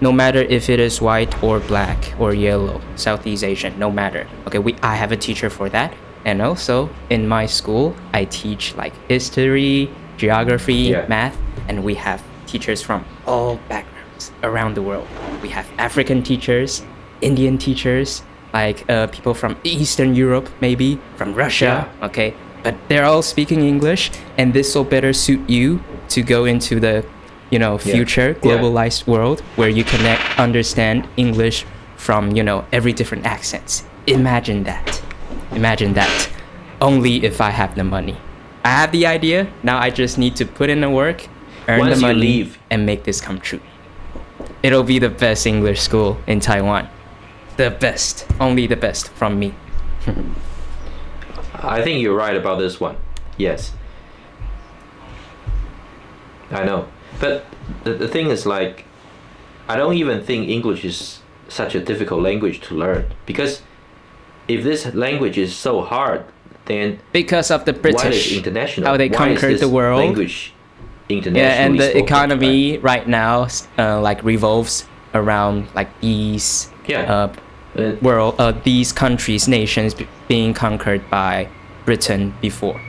no matter if it is white or black or yellow, Southeast Asian, no matter. Okay, I have a teacher for that. And also in my school, I teach like history, geography, math, and we have teachers from all backgrounds around the world. We have African teachers, Indian teachers, like people from Eastern Europe, maybe from Russia. Okay, but they're all speaking English, and this will better suit you to go into the, future globalized world where you can understand English from, every different accents. Imagine that. Only if I have the money. I have the idea. Now I just need to put in the work, earn the money, and make this come true. It'll be the best English school in Taiwan. The best. Only the best from me. I think you're right about this one. Yes. I know. But the thing is, like, I don't even think English is such a difficult language to learn. Because if this language is so hard, then because of the British, how they conquered the world, language internationally and the spoken, economy right now like revolves around like these these countries, nations being conquered by Britain before.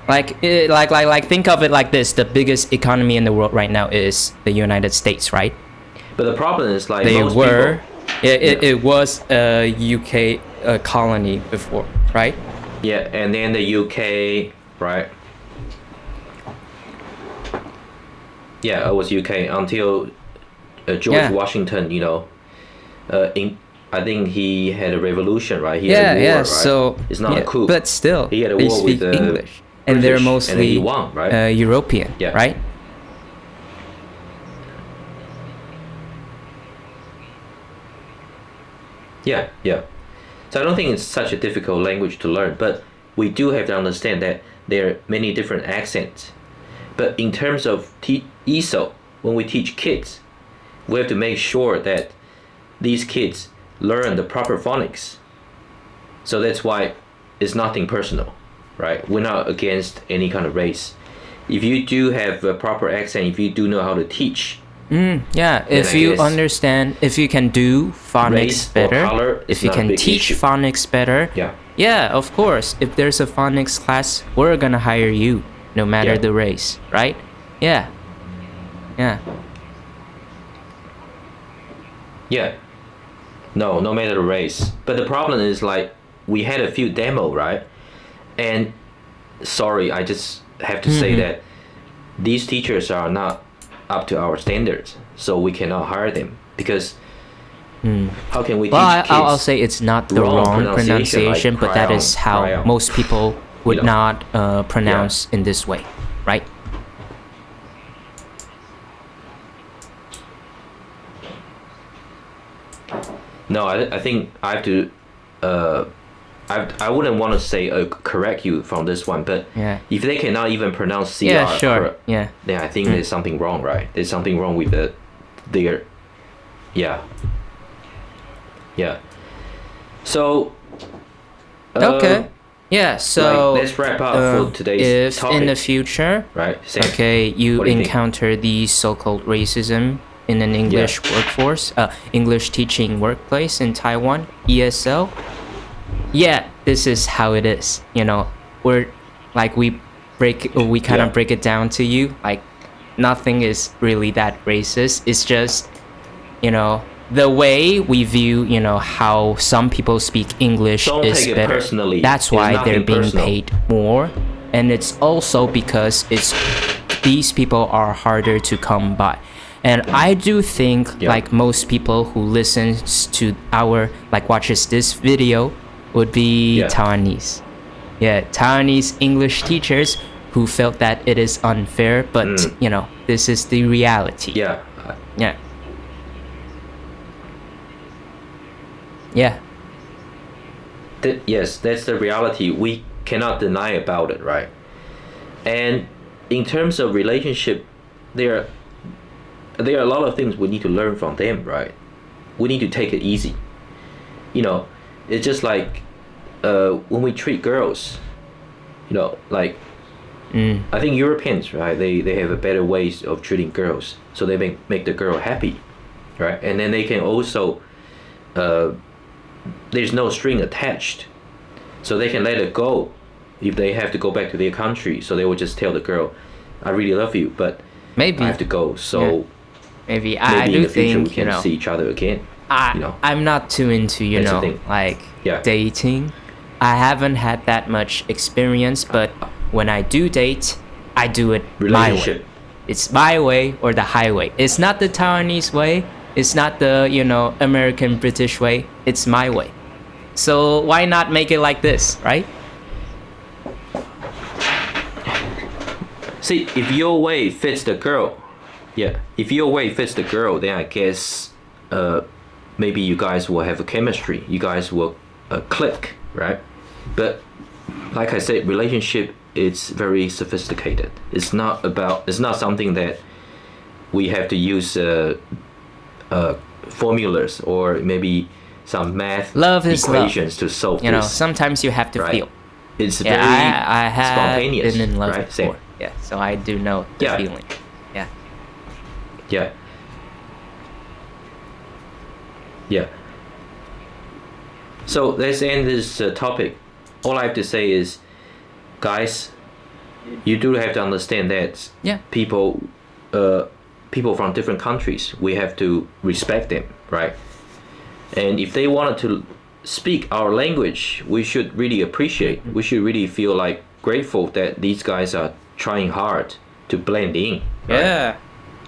Like think of it like this: the biggest economy in the world right now is the United States, right? But the problem is, like, it was a UK colony before, right? Yeah, and then the UK, right? Yeah, it was UK until George Washington, I think he had a revolution, right? He had a war, right? So it's not a coup. But still, he had a they war speak with English, and they're mostly and he won, right? European, right? Yeah. So I don't think it's such a difficult language to learn, but we do have to understand that there are many different accents. But in terms of ESOL, when we teach kids, we have to make sure that these kids learn the proper phonics. So that's why it's nothing personal, right? We're not against any kind of race. If you do have a proper accent, if you do know how to teach, if you understand, if you can do phonics better, if you can teach phonics better, of course, if there's a phonics class, we're gonna hire you, no matter the race, right? Yeah. No matter the race. But the problem is, like, we had a few demo, right? And sorry, I just have to say that these teachers are not up to our standards, so we cannot hire them, because how can we teach kids? I'll say it's not the wrong pronunciation, but that is how most people would not pronounce in this way, right? No, I think I have to. I wouldn't want to say correct you from this one, but Yeah. if they cannot even pronounce CR, Yeah, sure. Yeah. then I think there's something wrong, right? There's something wrong with their, yeah, yeah. So. Okay. Yeah. So let's wrap up for today's if topic. in the future, right? Sam, okay, you what do you think? encounter the so-called racism in an English workforce, English teaching workplace in Taiwan, ESL. Yeah, this is how it is. You know, we're like we kind of break it down to you. Like nothing is really that racist. It's just, you know, the way we view, you know, how some people speak English Don't is take it better. personally. That's It's why they're nothing being personal. paid more, and it's also because these people are harder to come by. And I do think like most people who listens to watches this video would be Taiwanese. Yeah, Taiwanese English teachers who felt that it is unfair, but you know, this is the reality. Yeah. Yeah. Yeah. Yes, that's the reality. We cannot deny about it, right? And in terms of relationship, there are a lot of things we need to learn from them, right? We need to take it easy. You know, it's just like when we treat girls, you know, like I think Europeans, right? They have a better ways of treating girls, so they make the girl happy, right? And then they can also there's no string attached, so they can let it go if they have to go back to their country. So they will just tell the girl, "I really love you, but maybe I have to go." So maybe I do in the future think, we can you know, see each other again. You know, I'm not too into, you That's the know, thing. like Yeah. dating. I haven't had that much experience, but when I do date, I do it my way. relationship. It's my way or the highway. It's not the Taiwanese way. It's not the, you know, American British way. It's my way. So why not make it like this, right? See, if your way fits the girl, if your way fits the girl, then I guess maybe you guys will have a chemistry. You guys will click, right? But like I said, relationship it's very sophisticated. It's not something that we have to use formulas or maybe some math Love is equations to solve You know, this. sometimes you have to Right. feel. It's Yeah, very I have spontaneous, been in love right? before. Same. Yeah, so I do know the Yeah. feeling. Yeah. Yeah. Yeah. So let's end this topic. All I have to say is, guys, you do have to understand that people from different countries, we have to respect them, right? And if they wanted to speak our language, we should really appreciate. We should really feel like grateful that these guys are trying hard to blend in. Right?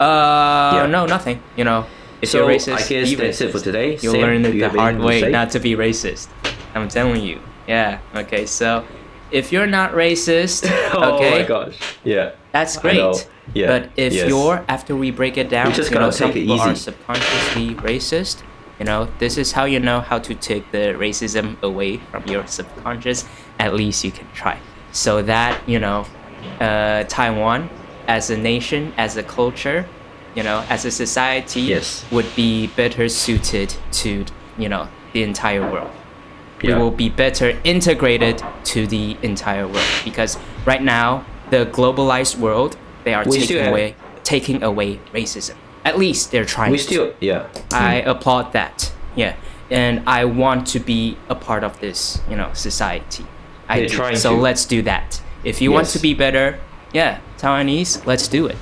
Yeah. No, nothing. You know, if So you're racist, I guess be that's racist. it for today. You'll Sam, learn do it you the have hard anything to way say? not to be racist. I'm telling you. Yeah. Okay. So, if you're not racist, okay, Oh my gosh. Yeah. that's I great. know. Yeah. But if Yes. you're, after we break it down, We just you know, gotta some take it people are easy. subconsciously racist. You know, this is how you know how to take the racism away from your subconscious. At least you can try. So that, you know, Taiwan as a nation, as a culture, you know, as a society, Yes. would be better suited to, you know, the entire world. Yeah. We will be better integrated to the entire world, because right now the globalized world, they are We still taking away racism. At least they're trying. We still, yeah. I applaud that. Yeah, and I want to be a part of this, you know, society. They're trying so to. let's do that. If you want Yes. to be better, yeah, Taiwanese, let's do it.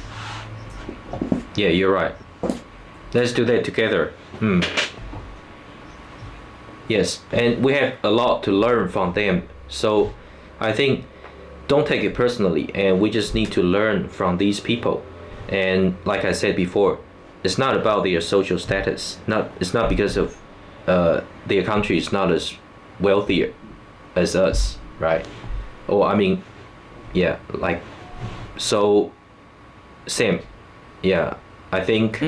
Yeah, you're right. Let's do that together. Yes, and we have a lot to learn from them. So I think don't take it personally, and we just need to learn from these people. And like I said before, it's not about their social status. It's not because of their country is not as wealthier as us, right? Or I mean, yeah, like so. Same, yeah. I think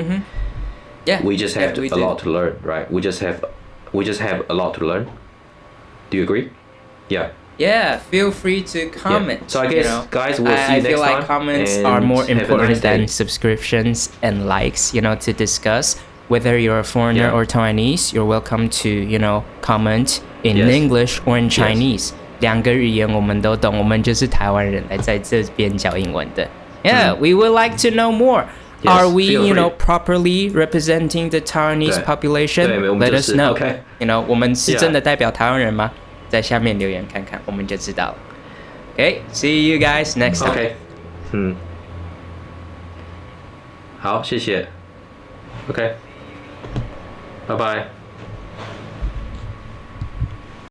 Yeah, we just have we a do. lot to learn, right? We just have we just have a lot to learn. Do you agree? Yeah. Yeah, feel free to comment. Yeah. So I guess, guys, we'll see you next time. I feel like comments are more important than subscriptions and likes, to discuss. Whether you're a foreigner or Taiwanese, you're welcome to, comment in English or in Chinese. 两个语言我们都懂，我们就是台湾人来在这边教英文的。Yeah, we would like to know more. Are we, properly representing the Taiwanese population? Let us know. Okay. 我们是真的代表台湾人吗？在下面留言看看，我们就知道了。Okay, see you guys next time. Okay. 好，谢谢。Okay. 拜拜。